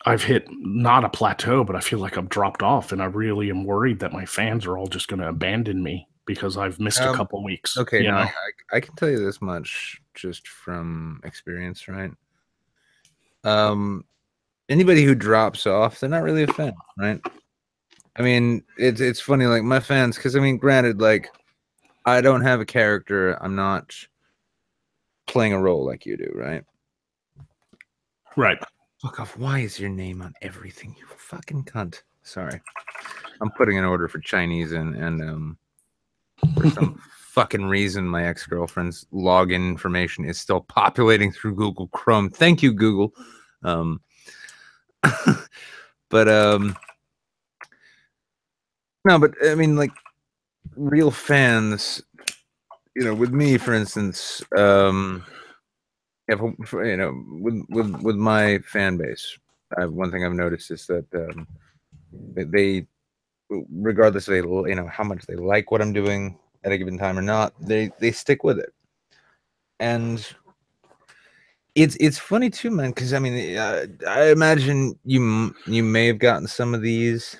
I've hit not a plateau, but I feel like I've dropped off, and I really am worried that my fans are all just going to abandon me because I've missed a couple weeks. Okay, You no, know, I can tell you this much just from experience, right? Anybody who drops off, they're not really a fan, right? I mean, it's funny, like my fans, because I mean, granted, like I don't have a character. I'm not playing a role like you do, right? Right. Fuck off. Why is your name on everything, you fucking cunt? Sorry. I'm putting an order for Chinese and for some fucking reason my ex-girlfriend's login information is still populating through Google Chrome. Thank you, Google. But no, but I mean, like real fans, you know, with me, for instance, if, you know, with my fan base, one thing I've noticed is that they, regardless of you know how much they like what I'm doing at a given time or not, they stick with it, and it's funny too, man. Because I mean, I imagine you may have gotten some of these.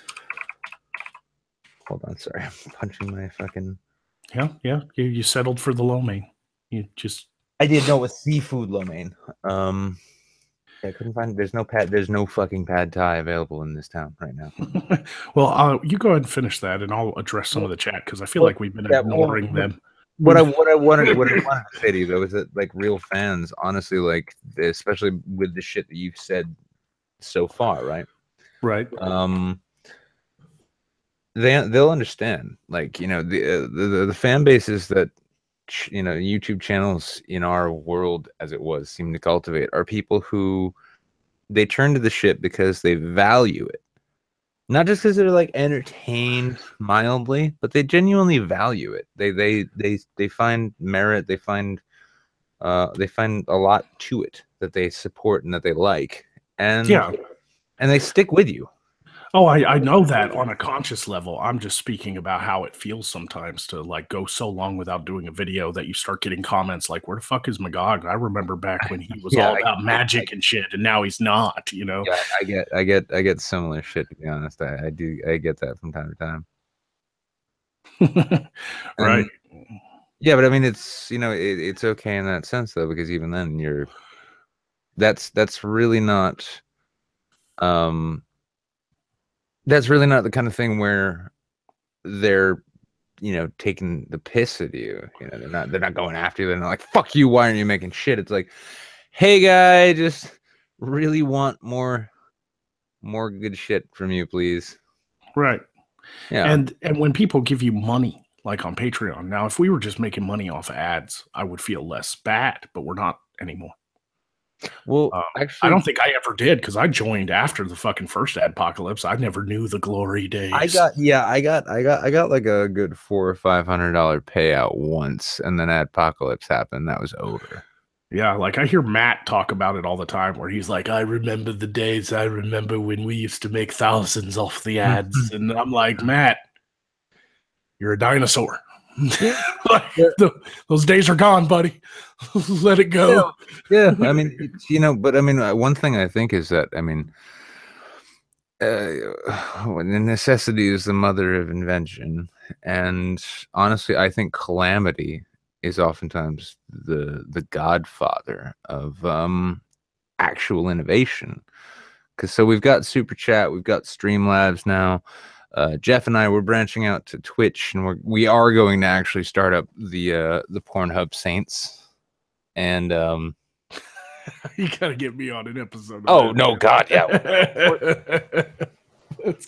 Hold on, sorry, I'm punching my fucking. Yeah. You settled for the lo mein. You just. I did know it was seafood lo mein. I couldn't find. There's no fucking pad thai available in this town right now. Well, you go ahead and finish that, and I'll address some of the chat because I feel like we've been ignoring them. What I wanted to say to you though is that like real fans, honestly, like especially with the shit that you've said so far, right? Right. They'll understand. Like, you know, the fan bases that, you know, YouTube channels in our world as it was seem to cultivate are people who they turn to the shit because they value it. Not just because they're like entertained mildly, but they genuinely value it. They find merit. They find a lot to it that they support and that they like, and they stick with you. Oh, I know that on a conscious level. I'm just speaking about how it feels sometimes to like go so long without doing a video that you start getting comments like, "Where the fuck is Magog?" I remember back when he was all about magic and shit, and now he's not. You know. Yeah, I get similar shit, to be honest. I get that from time to time. Right. Yeah, but I mean, it's, you know, it's okay in that sense though, because even then that's really not that's really not the kind of thing where they're, you know, taking the piss at you. You know, they're not going after you. They're not like, fuck you, why aren't you making shit? It's like, hey guy, just really want more good shit from you, please. Right. Yeah. And when people give you money, like on Patreon, now if we were just making money off ads, I would feel less bad, but we're not anymore. Well, actually, I don't think I ever did because I joined after the fucking first adpocalypse. I never knew the glory days. I got like a good $400 or $500 payout once, and then adpocalypse happened. That was over. Yeah, like I hear Matt talk about it all the time where he's like, I remember the days, I remember when we used to make thousands off the ads. And I'm like, Matt, you're a dinosaur. Yeah. Those days are gone, buddy. Let it go. Yeah. I mean, you know, but I mean, one thing I think is that, I mean, necessity is the mother of invention. And honestly, I think calamity is oftentimes the godfather of actual innovation. Because so we've got Super Chat, we've got Streamlabs now. Jeff and I were branching out to Twitch, and we are going to actually start up the Pornhub Saints. And you gotta get me on an episode. Oh no, God, yeah.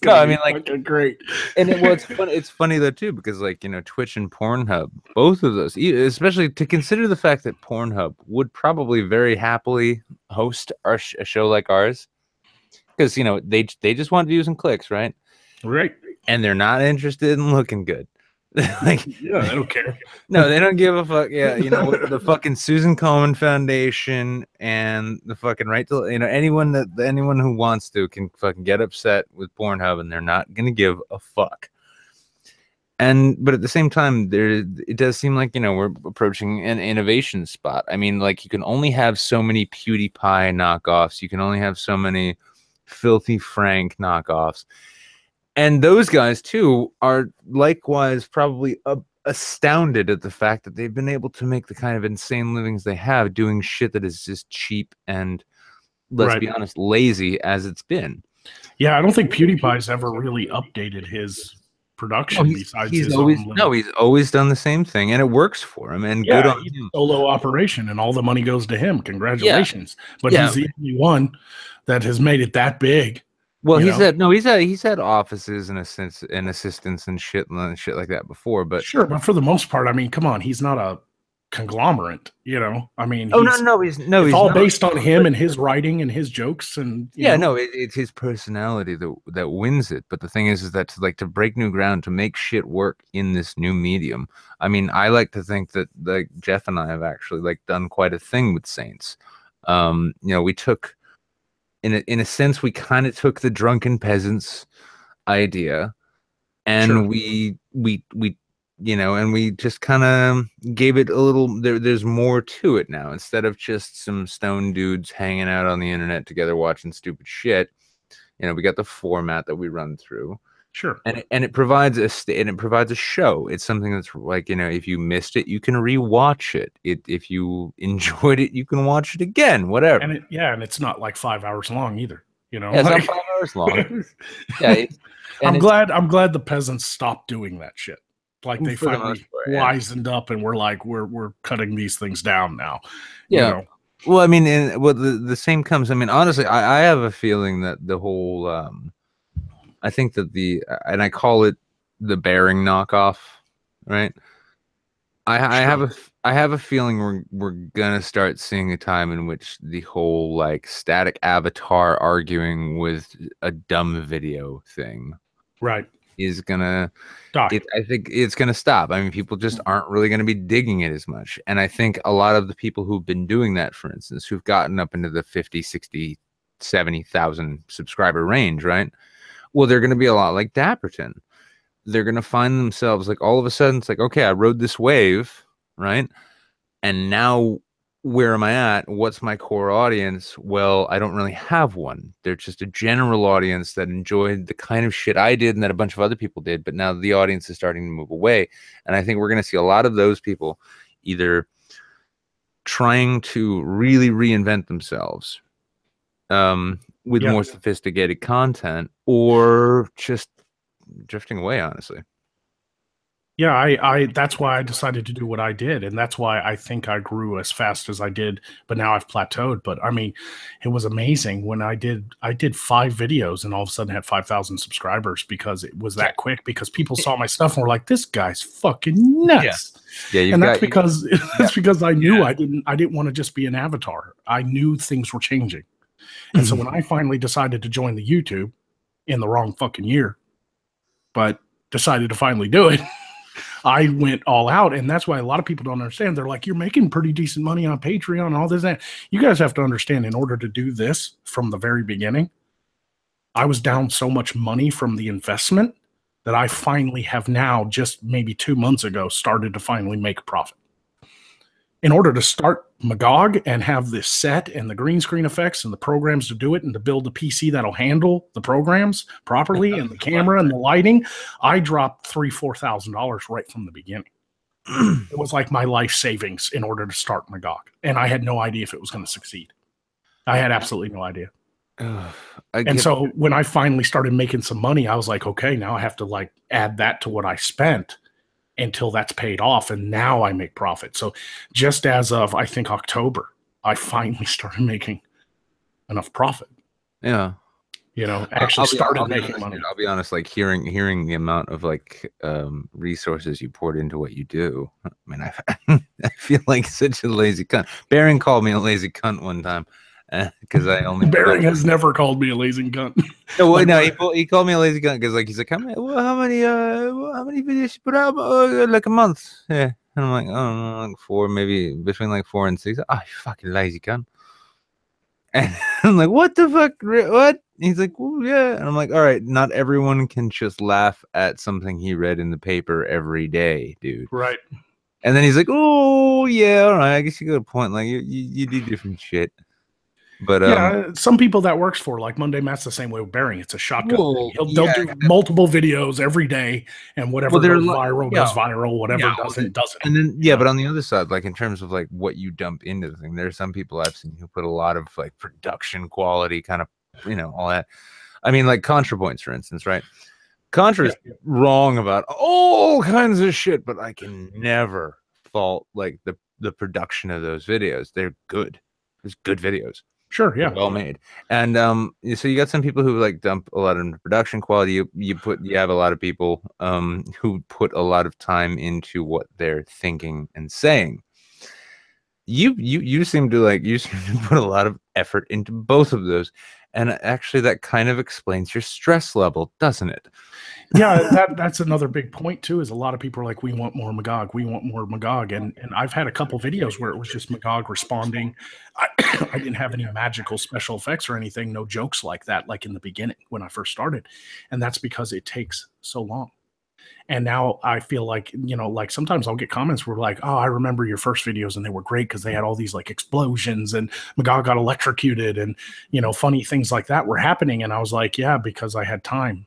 No, I mean, like, great. And it's funny though too, because like, you know, Twitch and Pornhub, both of those, especially to consider the fact that Pornhub would probably very happily host a show like ours, because, you know, they just want views and clicks, right? Right. And they're not interested in looking good. Like, yeah, they don't care. No, they don't give a fuck. Yeah, you know, the fucking Susan Komen Foundation and the fucking right to, you know, anyone who wants to can fucking get upset with Pornhub, and they're not gonna give a fuck. But at the same time, it does seem like, you know, we're approaching an innovation spot. I mean, like, you can only have so many PewDiePie knockoffs. You can only have so many Filthy Frank knockoffs. And those guys, too, are likewise probably astounded at the fact that they've been able to make the kind of insane livings they have doing shit that is just cheap and let's Right. be honest, lazy as it's been. Yeah, I don't think PewDiePie's ever really updated his No, production besides he's his always own little. he's always done the same thing, and it works for him. And good Yeah, on he's him. a solo operation, and all the money goes to him. Yeah, Congratulations! But yeah. he's the only one that has made it that big. Well, You know, he's had offices and assistants and shit like that before, but sure, but for the most part, I mean, come on, he's not a conglomerate. I mean, oh no, it's he's all not. based on him and his writing and his jokes, and Yeah, no, it's his personality that wins it. But the thing is that to break new ground, to make shit work in this new medium. I mean, I like to think that like Jeff and I have actually like done quite a thing with Saints. We took in a sense we kind of took the drunken peasants idea, sure, and we just kind of gave it a little. There's more to it now. Instead of just some stone dudes hanging out on the internet together watching stupid shit, we got the format that we run through, sure. and it provides a show. It's something that's like, if you missed it, you can rewatch it. If you enjoyed it, you can watch it again. Whatever. And it's not like 5 hours long either. Yeah, it's not 5 hours long. Yeah, I'm glad the peasants stopped doing that shit. Like they finally wisened up and we're like, we're cutting these things down now. Yeah. Well, I mean, the same comes. I mean, honestly, I have a feeling that the whole, I think that and I call it the bearing knockoff, right? I have a feeling we're gonna start seeing a time in which the whole like static avatar arguing with a dumb video thing, right, is gonna die. I think it's gonna stop. I mean, people just aren't really gonna be digging it as much. And I think a lot of the people who've been doing that, for instance, who've gotten up into the 50, 60, 70,000 subscriber range, right? Well, they're gonna be a lot like Dapperton. They're gonna find themselves like all of a sudden it's like, okay, I rode this wave, right? And now where am I at? What's my core audience? Well, I don't really have one. They're just a general audience that enjoyed the kind of shit I did and that a bunch of other people did. But now the audience is starting to move away. And I think we're going to see a lot of those people either trying to really reinvent themselves with more sophisticated content, or just drifting away, honestly. Yeah, I that's why I decided to do what I did, and that's why I think I grew as fast as I did, but now I've plateaued. But I mean, it was amazing when I did 5 videos and all of a sudden had 5,000 subscribers because it was that quick, because people saw my stuff and were like, this guy's fucking nuts. Yeah, and that's because I knew I didn't want to just be an avatar. I knew things were changing. And so when I finally decided to join the YouTube in the wrong fucking year, but decided to finally do it, I went all out. And that's why a lot of people don't understand. They're like, you're making pretty decent money on Patreon and all this and that. You guys have to understand, in order to do this from the very beginning, I was down so much money from the investment that I finally have now, just maybe 2 months ago, started to finally make a profit. In order to start Magog and have this set and the green screen effects and the programs to do it and to build a PC that'll handle the programs properly and the camera and the lighting, I dropped $3,000-$4,000 right from the beginning. It was like my life savings in order to start Magog. And I had no idea if it was going to succeed. I had absolutely no idea. And so when I finally started making some money, I was like, okay, now I have to like add that to what I spent until that's paid off, and now I make profit. So just as of, I think, October, I finally started making enough profit. Yeah. Actually started making money. I'll be honest, like hearing the amount of like resources you poured into what you do. I mean, I feel like such a lazy cunt. Baron called me a lazy cunt one time. Because I only Baron has never called me a lazy cunt. No, well, no, he called me a lazy cunt because he's like, how many videos you put out? Like a month. Yeah. And I'm like, oh, like 4, maybe between like 4 and 6. Oh, you fucking lazy cunt. And I'm like, what the fuck? What? He's like, well, yeah. And I'm like, all right, not everyone can just laugh at something he read in the paper every day, dude. Right. And then he's like, oh yeah, all right, I guess you got a point. Like you do different shit. But Yeah, some people that works for, like Monday Matt's the same way with Bearing. It's a shotgun thing. well, They'll yeah, do multiple videos every day, and well, whatever they're goes yeah, viral. Whatever yeah, well, doesn't. and then You yeah, know. but on the other side, like in terms of like what you dump into the thing, there's some people I've seen who put a lot of like production quality, kind of, all that. I mean, like ContraPoints, for instance, right? Contra's Yeah, wrong about all kinds of shit, but I can never fault like the production of those videos. They're good. There's good videos. sure. They're Yeah, well made. And so you got some people who like dump a lot into production quality. You have a lot of people who put a lot of time into what they're thinking and saying. You seem to put a lot of effort into both of those. And actually that kind of explains your stress level, doesn't it? yeah. That's another big point too. Is a lot of people are like, we want more Magog, we want more Magog, and I've had a couple videos where it was just Magog responding. I didn't have any magical special effects or anything, no jokes like that, like in the beginning when I first started, and that's because it takes so long. And now I feel like, like sometimes I'll get comments where like, oh, I remember your first videos and they were great because they had all these like explosions and Magog got electrocuted and, funny things like that were happening. And I was like, yeah, because I had time.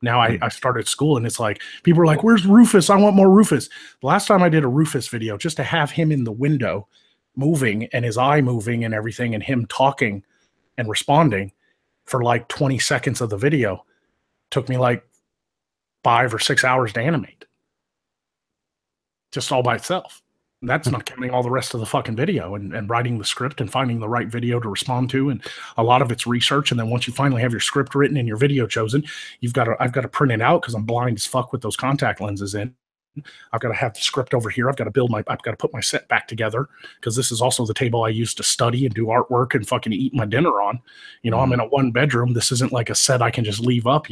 Now I started school and it's like, people are like, where's Rufus? I want more Rufus. The last time I did a Rufus video, just to have him in the window moving and his eye moving and everything and him talking and responding for like 20 seconds of the video took me like 5 or 6 hours to animate, just all by itself. And that's not counting all the rest of the fucking video and writing the script and finding the right video to respond to. And a lot of it's research. And then once you finally have your script written and your video chosen, I've got to print it out because I'm blind as fuck with those contact lenses in. I've got to have the script over here. I've got to put my set back together because this is also the table I use to study and do artwork and fucking eat my dinner on. I'm in a 1 bedroom. This isn't like a set I can just leave up,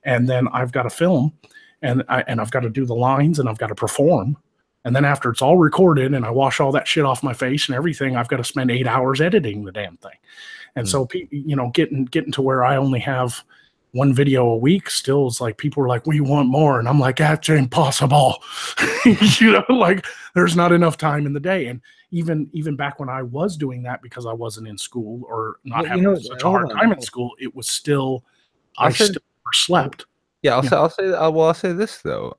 and then I've got to film and I've got to do the lines and I've got to perform. And then after it's all recorded and I wash all that shit off my face and everything, I've got to spend 8 hours editing the damn thing. And so, getting to where I only have one video a week still is like, people are like, we want more. And I'm like, that's impossible. Like there's not enough time in the day. And even back when I was doing that because I wasn't in school or not having such a hard time in school, it was still, I still slept. Yeah, I'll say this though.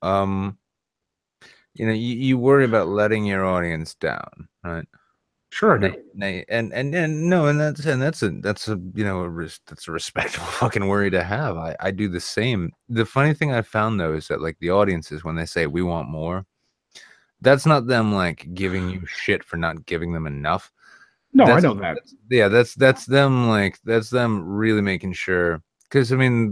You worry about letting your audience down, right? Sure, I do. That's a respectable fucking worry to have. I do the same. The funny thing I found though is that like the audiences, when they say we want more, that's not them like giving you shit for not giving them enough. No, I know that. That's them really making sure. Because I mean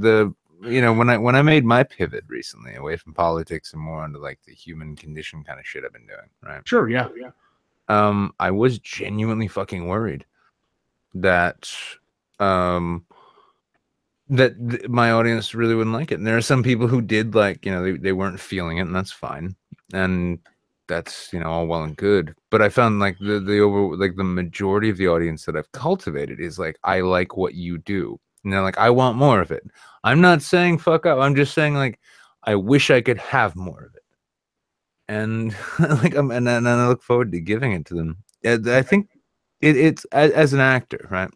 when I made my pivot recently away from politics and more onto like the human condition kind of shit I've been doing, right? Sure, yeah. I was genuinely fucking worried that my audience really wouldn't like it. And there are some people who did, like, they weren't feeling it, and that's fine. And that's, all well and good. But I found like the majority of the audience that I've cultivated is like, I like what you do. And they're like, I want more of it. I'm not saying fuck up. I'm just saying like, I wish I could have more of it. And like, and I look forward to giving it to them. I think it's as an actor, right?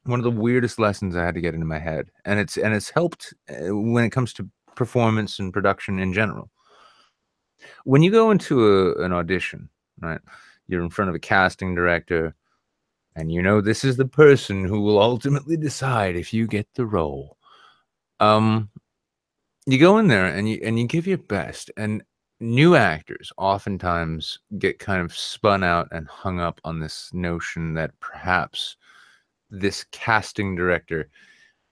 One of the weirdest lessons I had to get into my head, and it's helped when it comes to performance and production in general. When you go into an audition, right? You're in front of a casting director, and this is the person who will ultimately decide if you get the role. You go in there and you give your best, and new actors oftentimes get kind of spun out and hung up on this notion that perhaps this casting director,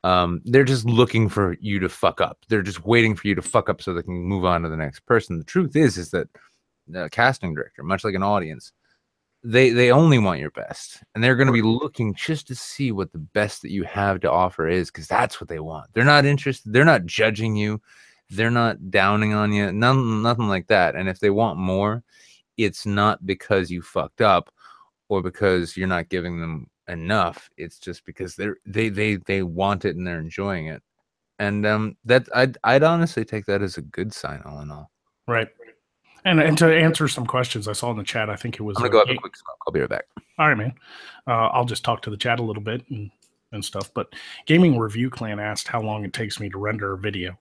they're just looking for you to fuck up. They're just waiting for you to fuck up so they can move on to the next person. The truth is that the casting director, much like an audience, they only want your best, and they're going to be looking just to see what the best that you have to offer is, because that's what they want. They're not interested. They're not judging you. They're not downing on you. Nothing like that. And if they want more, it's not because you fucked up or because you're not giving them enough. It's just because they want it and they're enjoying it. And that I'd honestly take that as a good sign, all in all. Right. And to answer some questions I saw in the chat, I think it was I'm gonna go have a quick smoke. I'll be right back. all right, man. I'll just talk to the chat a little bit and stuff. But Gaming Review Clan asked how long it takes me to render a video.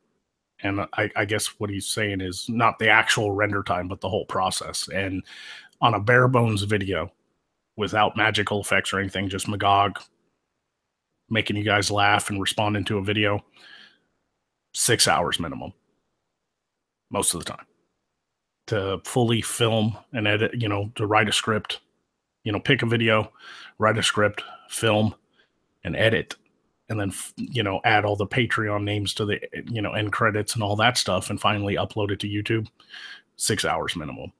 And I guess what he's saying is not the actual render time, but the whole process. And on a bare bones video, without magical effects or anything, just Magog making you guys laugh and responding to a video, 6 hours minimum, most of the time, to fully film and edit, to write a script, pick a video, write a script, film, and edit, and then, add all the Patreon names to the, end credits and all that stuff, and finally upload it to YouTube. 6 hours minimum.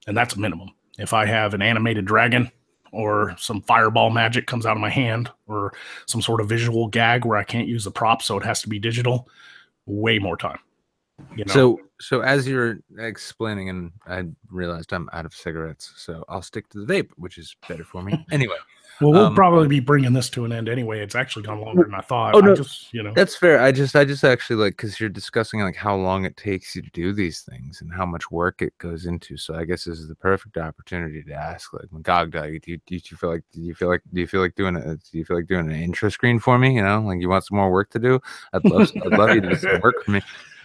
And that's minimum. If I have an animated dragon or some fireball magic comes out of my hand or some sort of visual gag where I can't use the prop, so it has to be digital, way more time. So as you're explaining, and I realized I'm out of cigarettes, so I'll stick to the vape, which is better for me. Anyway. Well, we'll probably be bringing this to an end anyway. It's actually gone longer than I thought. Oh, no, that's fair. I just actually like, because you're discussing like how long it takes you to do these things and how much work it goes into. So I guess this is the perfect opportunity to ask, like, Magog, do you feel like doing an intro screen for me? Like you want some more work to do? I'd love you to do some work for me.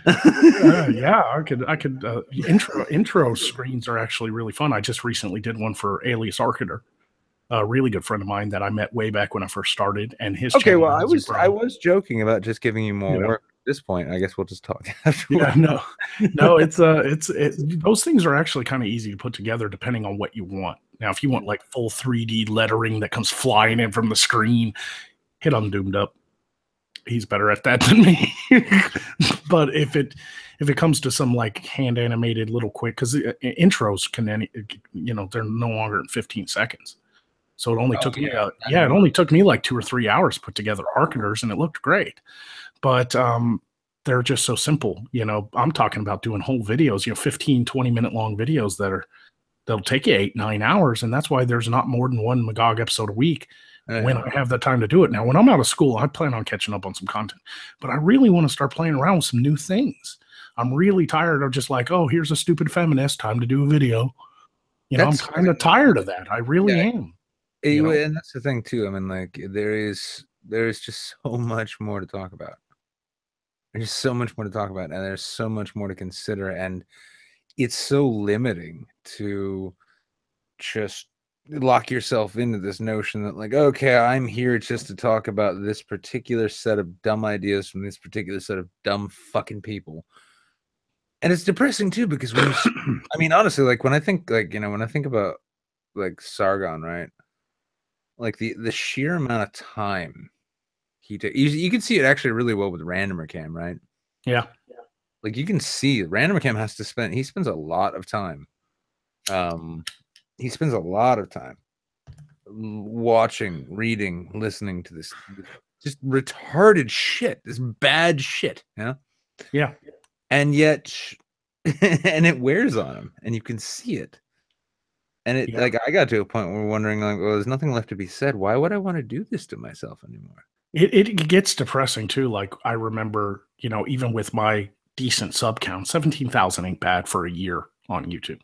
Yeah, I could. Intro screens are actually really fun. I just recently did one for Alias Arcater. A really good friend of mine that I met way back when I first started, and his well, I was joking about just giving you more work at this point. I guess we'll just talk afterwards. Yeah, no, it's those things are actually kind of easy to put together depending on what you want. Now, if you want like full 3D lettering that comes flying in from the screen, hit on Doomed Up. He's better at that than me. But if it comes to some like hand animated little quick, because intros can they're no longer in 15 seconds. So it only took me, it only took me like 2 or 3 hours to put together Arcaters, and it looked great. But they're just so simple. I'm talking about doing whole videos, 15, 20-minute long videos that'll take you 8, 9 hours. And that's why there's not more than one Magog episode a week when I have the time to do it. Now, when I'm out of school, I plan on catching up on some content, but I really want to start playing around with some new things. I'm really tired of just like, oh, here's a stupid feminist, time to do a video. I'm kind of tired of that. I really am. And that's the thing too. I mean, like there is just so much more to talk about. There's so much more to talk about, and there's so much more to consider, and it's so limiting to just lock yourself into this notion that like, okay, I'm here just to talk about this particular set of dumb ideas from this particular set of dumb fucking people. And it's depressing too, because when I mean, honestly, like when I think about like Sargon, right? Like the sheer amount of time he took, you can see it actually really well with Randomer Cam, right? Yeah. Like you can see Randomer Cam he spends a lot of time. He spends a lot of time watching, reading, listening to this just retarded shit, this bad shit. Yeah. And yet, and it wears on him, and you can see it. And it like I got to a point where we're wondering, like, well, there's nothing left to be said. Why would I want to do this to myself anymore? It gets depressing too. Like I remember, even with my decent sub count, 17,000 ain't bad for a year on YouTube.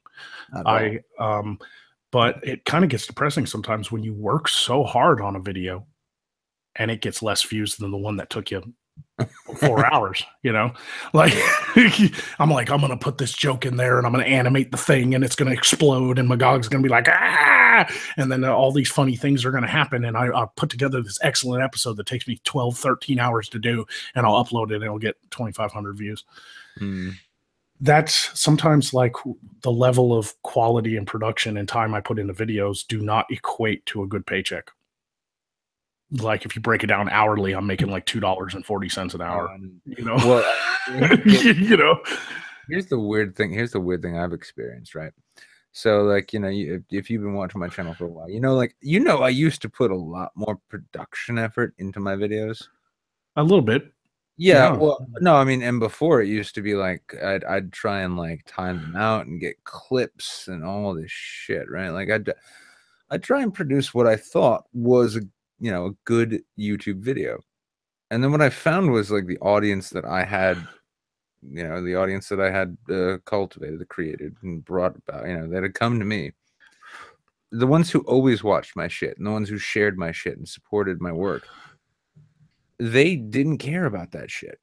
But it kind of gets depressing sometimes when you work so hard on a video and it gets less views than the one that took you 4 hours, like I'm going to put this joke in there and I'm going to animate the thing and it's going to explode and Magog's going to be like, ah, and then all these funny things are going to happen. And I'll put together this excellent episode that takes me 12, 13 hours to do, and I'll upload it and it'll get 2,500 views. That's sometimes like the level of quality and production and time I put into videos do not equate to a good paycheck. Like if you break it down hourly, I'm making like $2.40 an hour. Well, here's the weird thing. Here's the weird thing I've experienced, right? So, like, if you've been watching my channel for a while, I used to put a lot more production effort into my videos. A little bit. Yeah. Well, no, I mean, and before it used to be like I'd try and like time them out and get clips and all this shit, right? Like I'd try and produce what I thought was a good YouTube video. And then what I found was like the audience that I had the audience that I had cultivated, created, and brought about, that had come to me, the ones who always watched my shit and the ones who shared my shit and supported my work, they didn't care about that shit.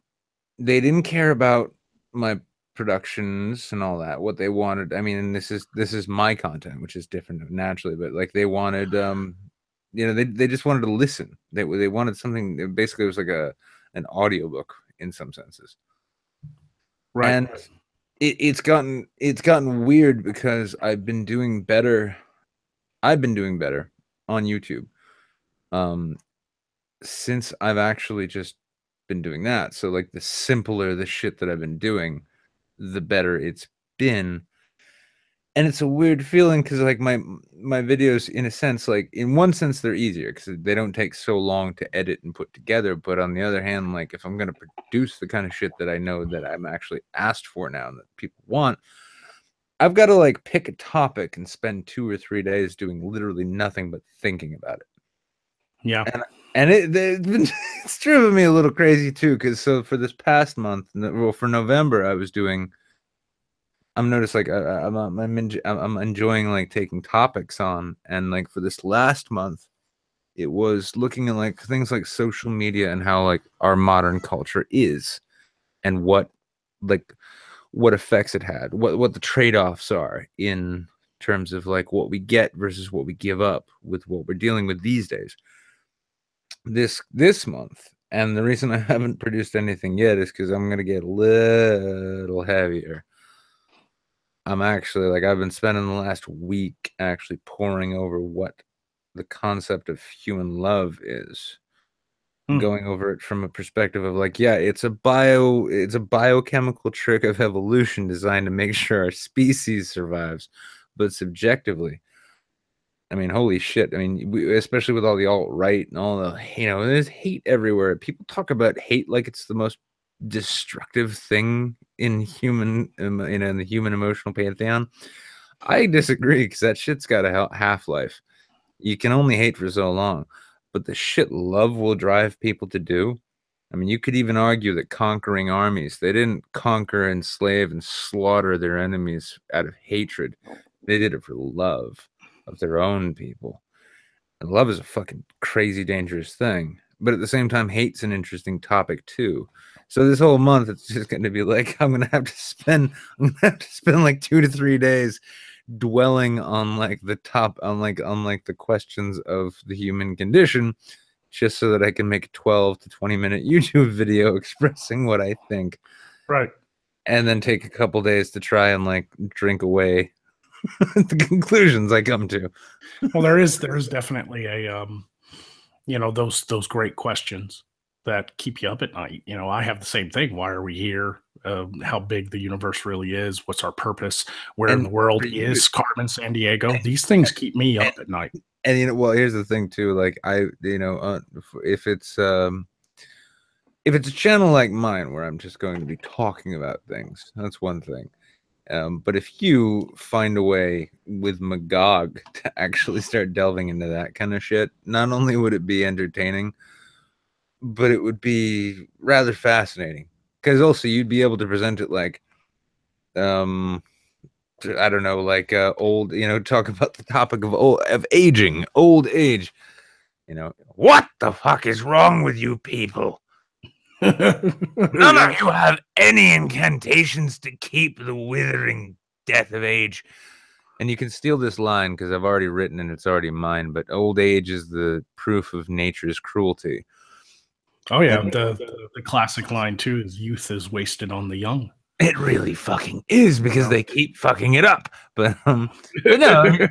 They didn't care about my productions and all that. What they wanted, I mean, and this is my content, which is different naturally, but like they wanted, they just wanted to listen. They wanted something. Basically, it was like an audiobook in some senses. Right. And it's gotten weird because I've been doing better. I've been doing better on YouTube. Since I've actually just been doing that. So like the simpler the shit that I've been doing, the better it's been. And it's a weird feeling because like my videos, in a sense, like in one sense they're easier because they don't take so long to edit and put together. But on the other hand, like if I'm gonna produce the kind of shit that I know that I'm actually asked for now and that people want, I've got to like pick a topic and spend 2 or 3 days doing literally nothing but thinking about it. Yeah. And it's driven me a little crazy too, because so for this past month, well, for November, I'm noticed like I'm enjoying like taking topics on, and like for this last month, it was looking at like things like social media and how like our modern culture is, and what effects it had, what the trade-offs are in terms of like what we get versus what we give up with what we're dealing with these days. This month, and the reason I haven't produced anything yet is because I'm gonna get a little heavier. I'm actually like I've been spending the last week actually poring over what the concept of human love is, going over it from a perspective of like, yeah, it's a biochemical trick of evolution designed to make sure our species survives, but subjectively, I mean, holy shit. I mean, especially with all the alt-right and all the, there's hate everywhere. People talk about hate like it's the most destructive thing in in the human emotional pantheon. I disagree because that shit's got a half-life. You can only hate for so long, but the shit love will drive people to do. I mean, you could even argue that conquering armies, they didn't conquer, enslave, and slaughter their enemies out of hatred. They did it for love of their own people. And love is a fucking crazy dangerous thing. But at the same time, hate's an interesting topic too. So this whole month, it's just going to be like I'm going to have to spend like 2 to 3 days dwelling on like the top on like the questions of the human condition, just so that I can make a 12 to 20-minute YouTube video expressing what I think. Right. And then take a couple days to try and like drink away the conclusions I come to. Well, there is definitely a those great questions that keep you up at night. I have the same thing. Why are we here? How big the universe really is? What's our purpose? Where in the world is Carmen Sandiego? These things keep me up at night. And well, here's the thing too. Like if it's a channel like mine where I'm just going to be talking about things, that's one thing. But if you find a way with Magog to actually start delving into that kind of shit, not only would it be entertaining, but it would be rather fascinating. Because also you'd be able to present it like, I don't know, like old, talk about the topic of aging, old age. What the fuck is wrong with you people? None of you have any incantations to keep the withering death of age. And you can steal this line because I've already written and it's already mine, but old age is the proof of nature's cruelty. Oh, yeah. The classic line, too, is youth is wasted on the young. It really fucking is because they keep fucking it up. But no, I mean,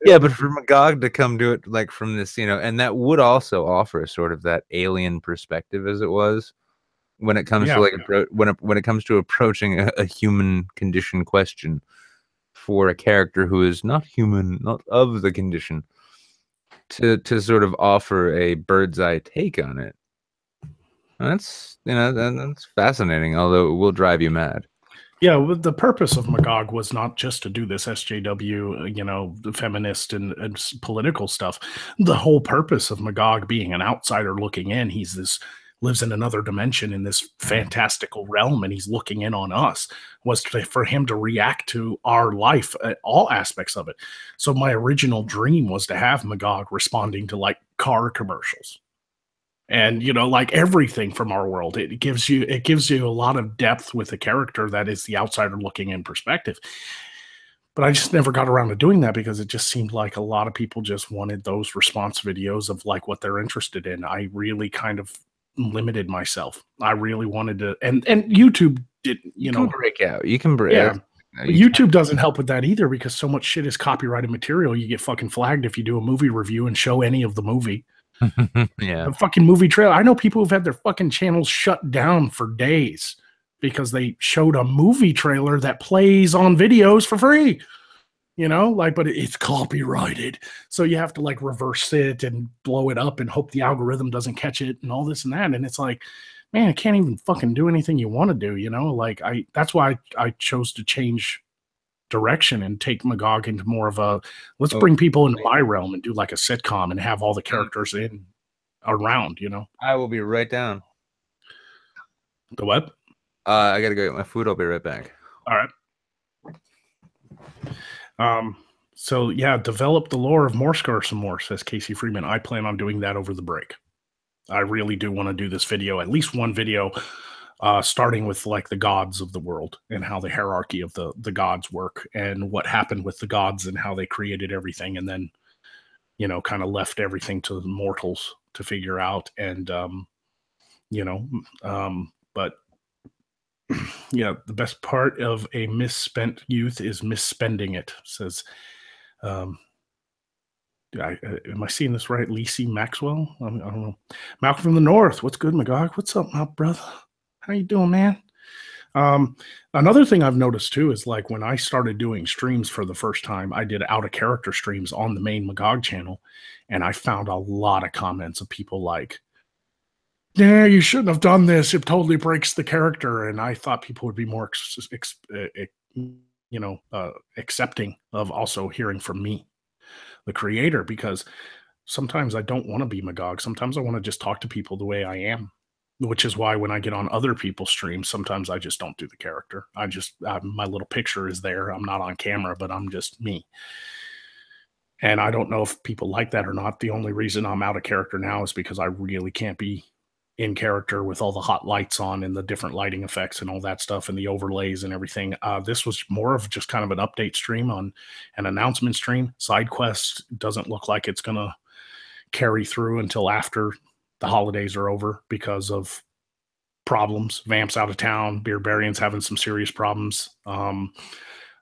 yeah, but for Magog to come to it like from this, and that would also offer sort of that alien perspective as it was when it comes to like when it comes to approaching a human condition question for a character who is not human, not of the condition, to sort of offer a bird's eye take on it. That's that's fascinating, although it will drive you mad. Yeah, the purpose of Magog was not just to do this SJW, the feminist and political stuff. The whole purpose of Magog being an outsider looking in, he's this lives in another dimension in this fantastical realm, and he's looking in on us, was for him to react to our life, all aspects of it. So my original dream was to have Magog responding to like car commercials, and like everything from our world. It gives you a lot of depth with a character that is the outsider looking in perspective. But I just never got around to doing that because it just seemed like a lot of people just wanted those response videos of like what they're interested in. I really kind of limited myself. I really wanted to, and YouTube did, You can break out. You can break. yeah. But YouTube doesn't help with that either because so much shit is copyrighted material. You get fucking flagged if you do a movie review and show any of the movie. Yeah. A fucking movie trailer. I know people who've had their fucking channels shut down for days because they showed a movie trailer that plays on videos for free. But it's copyrighted. So you have to like reverse it and blow it up and hope the algorithm doesn't catch it and all this and that. And it's like, man, it can't even fucking do anything you want to do, that's why I chose to change direction and take Magog into more of a, let's bring people into my realm and do like a sitcom and have all the characters in around, I will be right down. The what? I gotta go get my food. I'll be right back. All right. So yeah, develop the lore of Morskar some more, says Casey Freeman. I plan on doing that over the break. I really do want to do this video, at least one video, starting with like the gods of the world and how the hierarchy of the gods work and what happened with the gods and how they created everything, and then kind of left everything to the mortals to figure out. And but yeah, the best part of a misspent youth is misspending it, says am I seeing this right? Lacey Maxwell? I don't know. Malcolm from the North. What's good, Magog? What's up, my brother? How you doing, man? Another thing I've noticed too is like when I started doing streams for the first time, I did out of character streams on the main Magog channel, and I found a lot of comments of people like, yeah, you shouldn't have done this. It totally breaks the character. And I thought people would be more, accepting of also hearing from me, the creator, because sometimes I don't want to be Magog. Sometimes I want to just talk to people the way I am, which is why when I get on other people's streams, sometimes I just don't do the character. My little picture is there. I'm not on camera, but I'm just me. And I don't know if people like that or not. The only reason I'm out of character now is because I really can't be in character with all the hot lights on and the different lighting effects and all that stuff and the overlays and everything. This was more of just kind of an update stream, on an announcement stream. Side Quest doesn't look like it's going to carry through until after the holidays are over because of problems. Vamp's out of town. Beardbarian's having some serious problems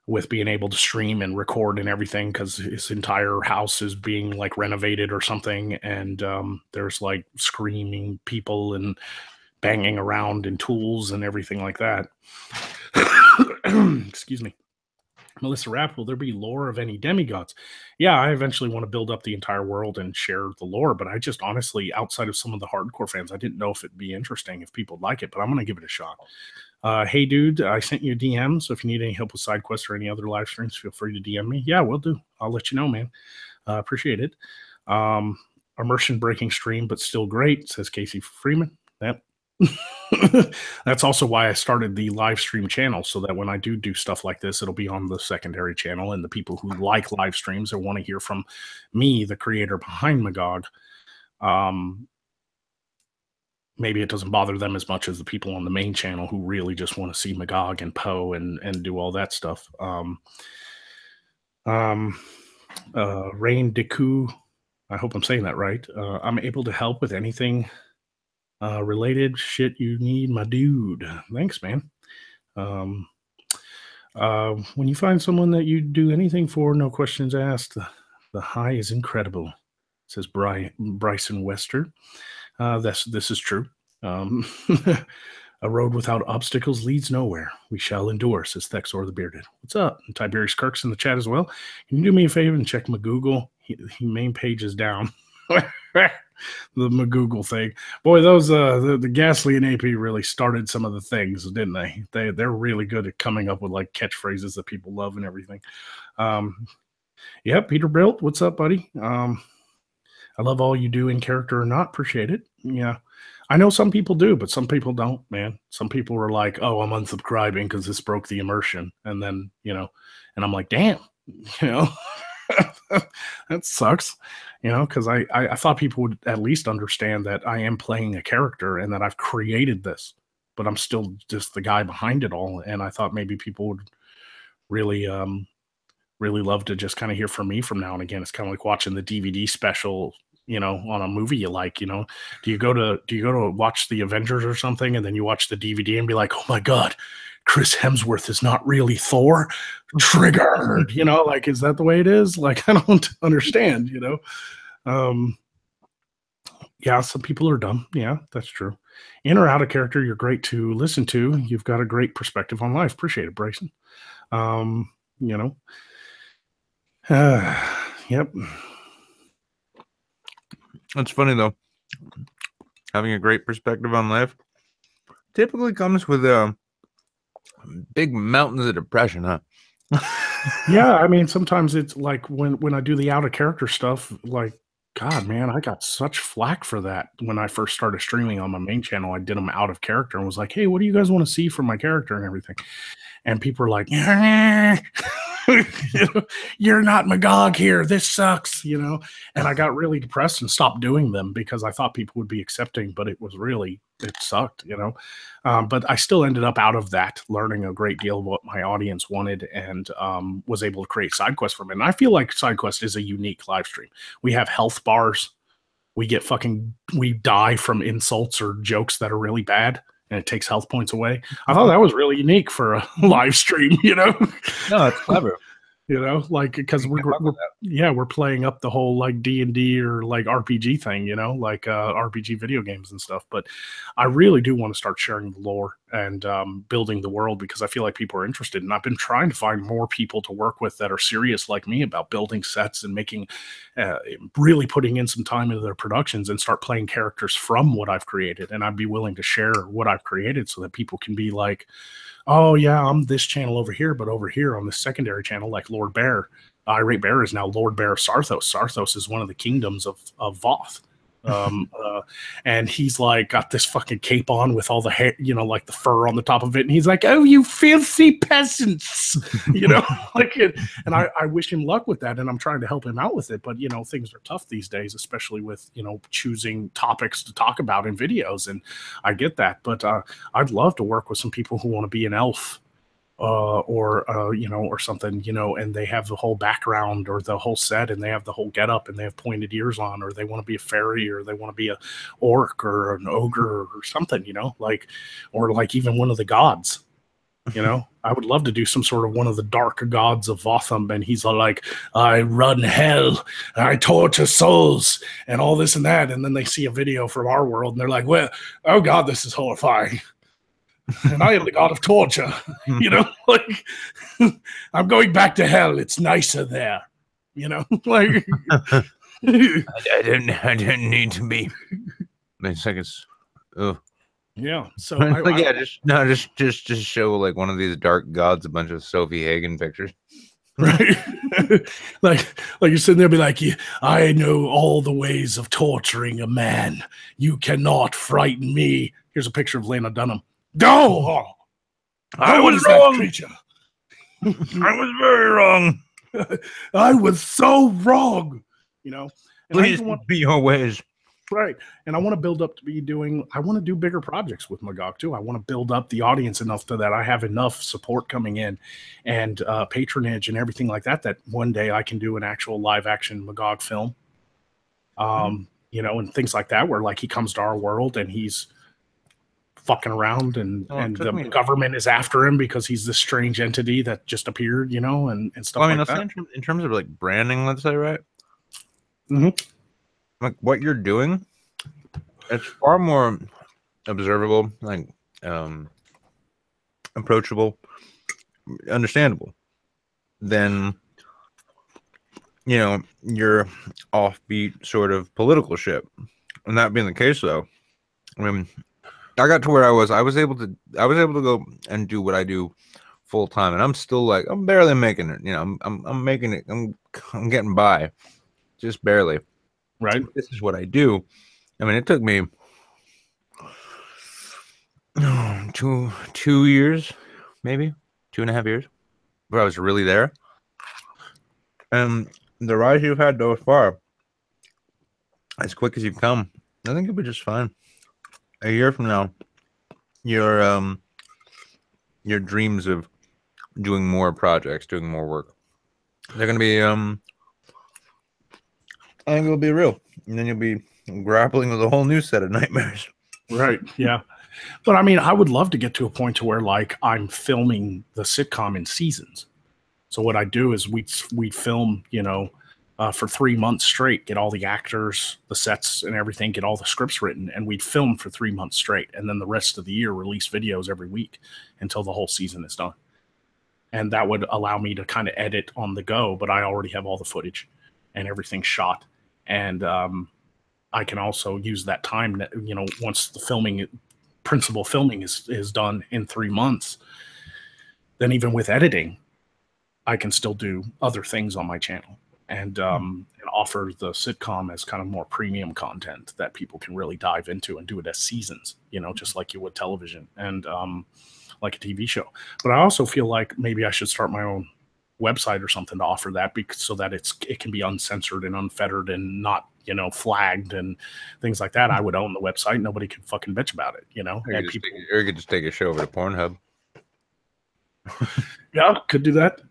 with being able to stream and record and everything because his entire house is being like renovated or something. And there's like screaming people and banging around and tools and everything like that. Excuse me. Melissa Rapp, will there be lore of any demigods? Yeah, I eventually want to build up the entire world and share the lore, but I just honestly, outside of some of the hardcore fans, I didn't know if it'd be interesting, if people like it, but I'm going to give it a shot. Hey, dude, I sent you a DM, so if you need any help with side quests or any other live streams, feel free to DM me. Yeah, will do. I'll let you know, man. Appreciate it. Immersion breaking stream, but still great, says Casey Freeman. Yep. That's also why I started the live stream channel, so that when I do stuff like this, it'll be on the secondary channel, and the people who like live streams or want to hear from me, the creator behind Magog, maybe it doesn't bother them as much as the people on the main channel who really just want to see Magog and Poe and do all that stuff. Rain Deku, I hope I'm saying that right. I'm able to help with anything related shit you need, my dude. Thanks, man. When you find someone that you do anything for, no questions asked, the high is incredible, says Bryson Wester. This is true. A road without obstacles leads nowhere. We shall endure, says Thexor the Bearded. What's up? And Tiberius Kirk's in the chat as well. Can you do me a favor and check Magoogle? He main page is down. The Magoogle thing. Boy, those the Gasly and AP really started some of the things, didn't they? They're really good at coming up with like catchphrases that people love and everything. Yeah, Peter Brilt, what's up, buddy? I love all you do in character or not. Appreciate it. Yeah. I know some people do, but some people don't, man. Some people were like, "Oh, I'm unsubscribing because this broke the immersion," and then and I'm like, "Damn, you know, that sucks," because I thought people would at least understand that I am playing a character and that I've created this, but I'm still just the guy behind it all. And I thought maybe people would really really love to just kind of hear from me from now and again. It's kind of like watching the DVD special, on a movie you like. Do you go to watch the Avengers or something, and then you watch the DVD and be like, oh my god, Chris Hemsworth is not really Thor? Triggered. Like, is that the way it is? Like, I don't understand. Um, yeah, some people are dumb. Yeah, that's true. In or out of character, you're great to listen to. You've got a great perspective on life. Appreciate it, Bryson. You know, yep. It's funny though, having a great perspective on life typically comes with big mountains of depression, huh? Yeah, I mean, sometimes it's like when I do the out of character stuff, like, God, man, I got such flack for that when I first started streaming on my main channel. I did them out of character and was like, hey, what do you guys want to see from my character and everything? And people are like, you're not Magog here. This sucks, And I got really depressed and stopped doing them because I thought people would be accepting, but it sucked, But I still ended up out of that learning a great deal of what my audience wanted and was able to create side quests from it. And I feel like side quest is a unique live stream. We have health bars. We die from insults or jokes that are really bad, and it takes health points away. I thought that was really unique for a live stream, No, it's clever. Like, because we're playing up the whole like D&D or like RPG thing, like RPG video games and stuff. But I really do want to start sharing the lore and building the world because I feel like people are interested. And I've been trying to find more people to work with that are serious like me about building sets and making, really putting in some time into their productions and start playing characters from what I've created. And I'd be willing to share what I've created so that people can be like, oh yeah, I'm this channel over here, but over here on this secondary channel, like Lord Bear, Irate Bear is now Lord Bear of Sarthos. Sarthos is one of the kingdoms of Voth. And he's like got this fucking cape on with all the hair, like the fur on the top of it. And he's like, oh, you filthy peasants, like it. And I wish him luck with that. And I'm trying to help him out with it. But, things are tough these days, especially with, choosing topics to talk about in videos. And I get that. But I'd love to work with some people who want to be an elf. Or something, and they have the whole background or the whole set and they have the whole getup and they have pointed ears on, or they want to be a fairy or they want to be a orc or an ogre or something, or like even one of the gods, I would love to do some sort of one of the dark gods of Votham. And he's like, I run hell, I torture souls and all this and that. And then they see a video from our world and they're like, well, oh God, this is horrifying. And I am the god of torture, like I'm going back to hell. It's nicer there, like I didn't need to be. Wait seconds. Oh, yeah. So just show like one of these dark gods a bunch of Sophie Hagen pictures, right? like you're sitting there, be like, I know all the ways of torturing a man. You cannot frighten me. Here's a picture of Lena Dunham. No, I was wrong. Creature. I was very wrong. I was so wrong. Please be your ways. Right. And I want to build up to I want to do bigger projects with Magog too. I want to build up the audience enough to that I have enough support coming in and patronage and everything like that, that one day I can do an actual live action Magog film. And things like that, where like he comes to our world and he's fucking around and the government is after him because he's this strange entity that just appeared, and stuff like that. In terms of like branding, let's say, right? Mm-hmm. Like what you're doing, it's far more observable, like approachable, understandable than your offbeat sort of political shit. And that being the case, though, I mean, I got to where I was able to go and do what I do full time, and I'm still like, I'm barely making it. I'm making it. I'm getting by, just barely. Right. This is what I do. I mean, it took me 2 years, maybe 2.5 years, where I was really there. And the rise you've had thus far, as quick as you've come, I think you'll be just fine. A year from now, your dreams of doing more projects, doing more work, they're gonna be I think it'll be real, and then you'll be grappling with a whole new set of nightmares. Right. Yeah. But I mean, I would love to get to a point to where like I'm filming the sitcom in seasons. So what I do is we film, for 3 months straight, get all the actors, the sets, and everything, get all the scripts written, and we'd film for 3 months straight, and then the rest of the year release videos every week until the whole season is done. And that would allow me to kind of edit on the go, but I already have all the footage and everything shot, and I can also use that time that, once the principal filming is done in 3 months, then even with editing, I can still do other things on my channel and offer the sitcom as kind of more premium content that people can really dive into and do it as seasons, just like you would television and like a TV show. But I also feel like maybe I should start my own website or something to offer that, so that it can be uncensored and unfettered and not, flagged and things like that. I would own the website. Nobody could fucking bitch about it, Or you could just take a show over to Pornhub. Yeah, could do that.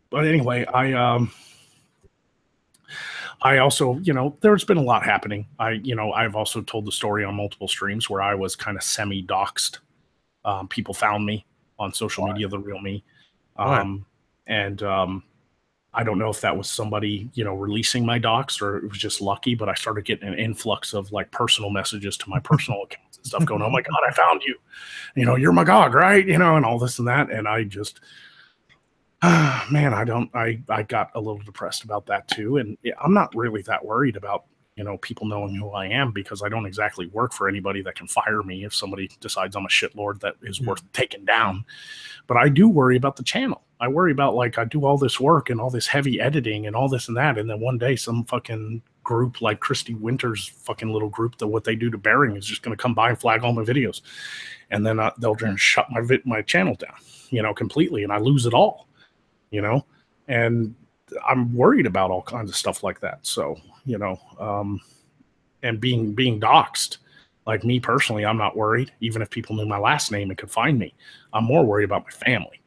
But anyway, I also, there's been a lot happening. I've also told the story on multiple streams where I was kind of semi-doxxed. People found me on social media, the real me. And I don't know if that was somebody, releasing my docs, or it was just lucky, but I started getting an influx of like personal messages to my personal accounts and stuff going, "Oh my God, I found you. You're Magog, right?" And all this and that. And I just, man, I got a little depressed about that too. And I'm not really that worried about, people knowing who I am, because I don't exactly work for anybody that can fire me if somebody decides I'm a shitlord that is worth taking down. But I do worry about the channel. I worry about, like, I do all this work and all this heavy editing and all this and that, and then one day some fucking group like Christy Winter's fucking little group, that what they do to Bering is just going to come by and flag all my videos, and then they'll just shut my channel down, completely, and I lose it all, and I'm worried about all kinds of stuff like that. So, and being doxxed, like me personally, I'm not worried. Even if people knew my last name and could find me, I'm more worried about my family.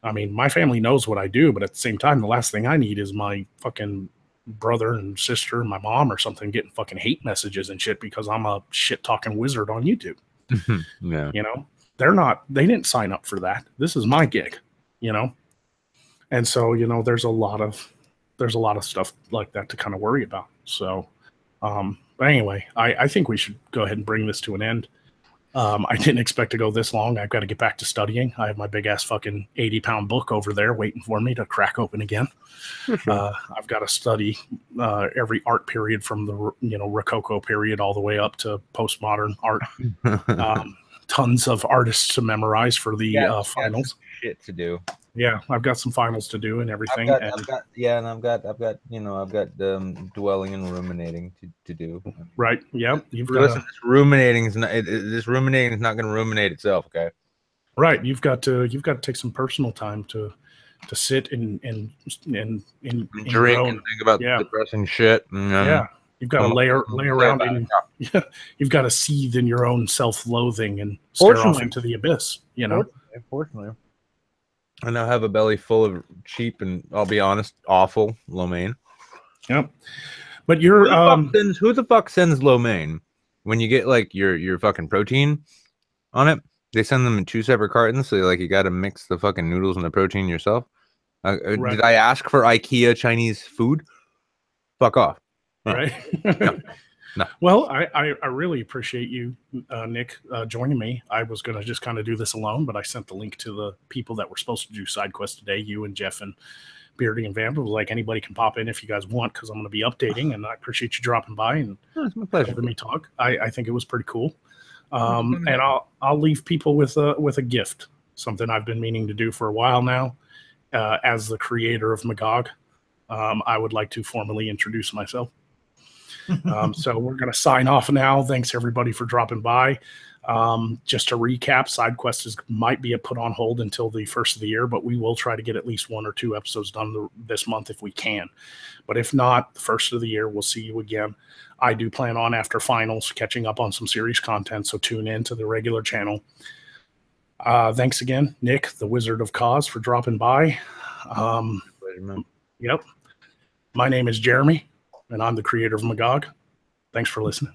I mean, my family knows what I do, but at the same time, the last thing I need is my fucking brother and sister and my mom or something getting fucking hate messages and shit because I'm a shit talking wizard on YouTube. Yeah. They didn't sign up for that. This is my gig, And so, there's a lot of stuff like that to kind of worry about. So, but anyway, I think we should go ahead and bring this to an end. I didn't expect to go this long. I've got to get back to studying. I have my big ass fucking 80-pound book over there waiting for me to crack open again. I've got to study every art period from the Rococo period all the way up to postmodern art. Tons of artists to memorize for the finals. Shit to do. Yeah, I've got some finals to do and everything. I've got dwelling and ruminating to do. Right. Yeah. This ruminating is not going to ruminate itself. Okay. Right. You've got to take some personal time to sit and drink and think about depressing shit. You've got to lay around in. Yeah, you've got to seethe in your own self-loathing and stare off into the abyss. Fortunately, I now have a belly full of cheap and, I'll be honest, awful lo mein. Yep. But you're who the fuck sends lo mein when you get like your fucking protein on it? They send them in 2 separate cartons, so like you got to mix the fucking noodles and the protein yourself. Right. Did I ask for IKEA Chinese food? Fuck off. Right. No. Well, I really appreciate you, Nick, joining me. I was going to just kind of do this alone, but I sent the link to the people that were supposed to do side quests today, you and Jeff and Beardy and Vandal. Like, anybody can pop in if you guys want, because I'm going to be updating, and I appreciate you dropping by and it's my pleasure. Letting me talk. I think it was pretty cool. And I'll leave people with a gift, something I've been meaning to do for a while now. As the creator of Magog, I would like to formally introduce myself. So we're going to sign off now. Thanks everybody for dropping by. Just to recap, SideQuest might be put on hold until the first of the year, but we will try to get at least 1 or 2 episodes done this month if we can. But if not, the first of the year, we'll see you again. I do plan on, after finals, catching up on some series content, so tune in to the regular channel. Thanks again, Nick, the Wizard of Cause, for dropping by. Yep. My name is Jeremy, and I'm the creator of Magog. Thanks for listening.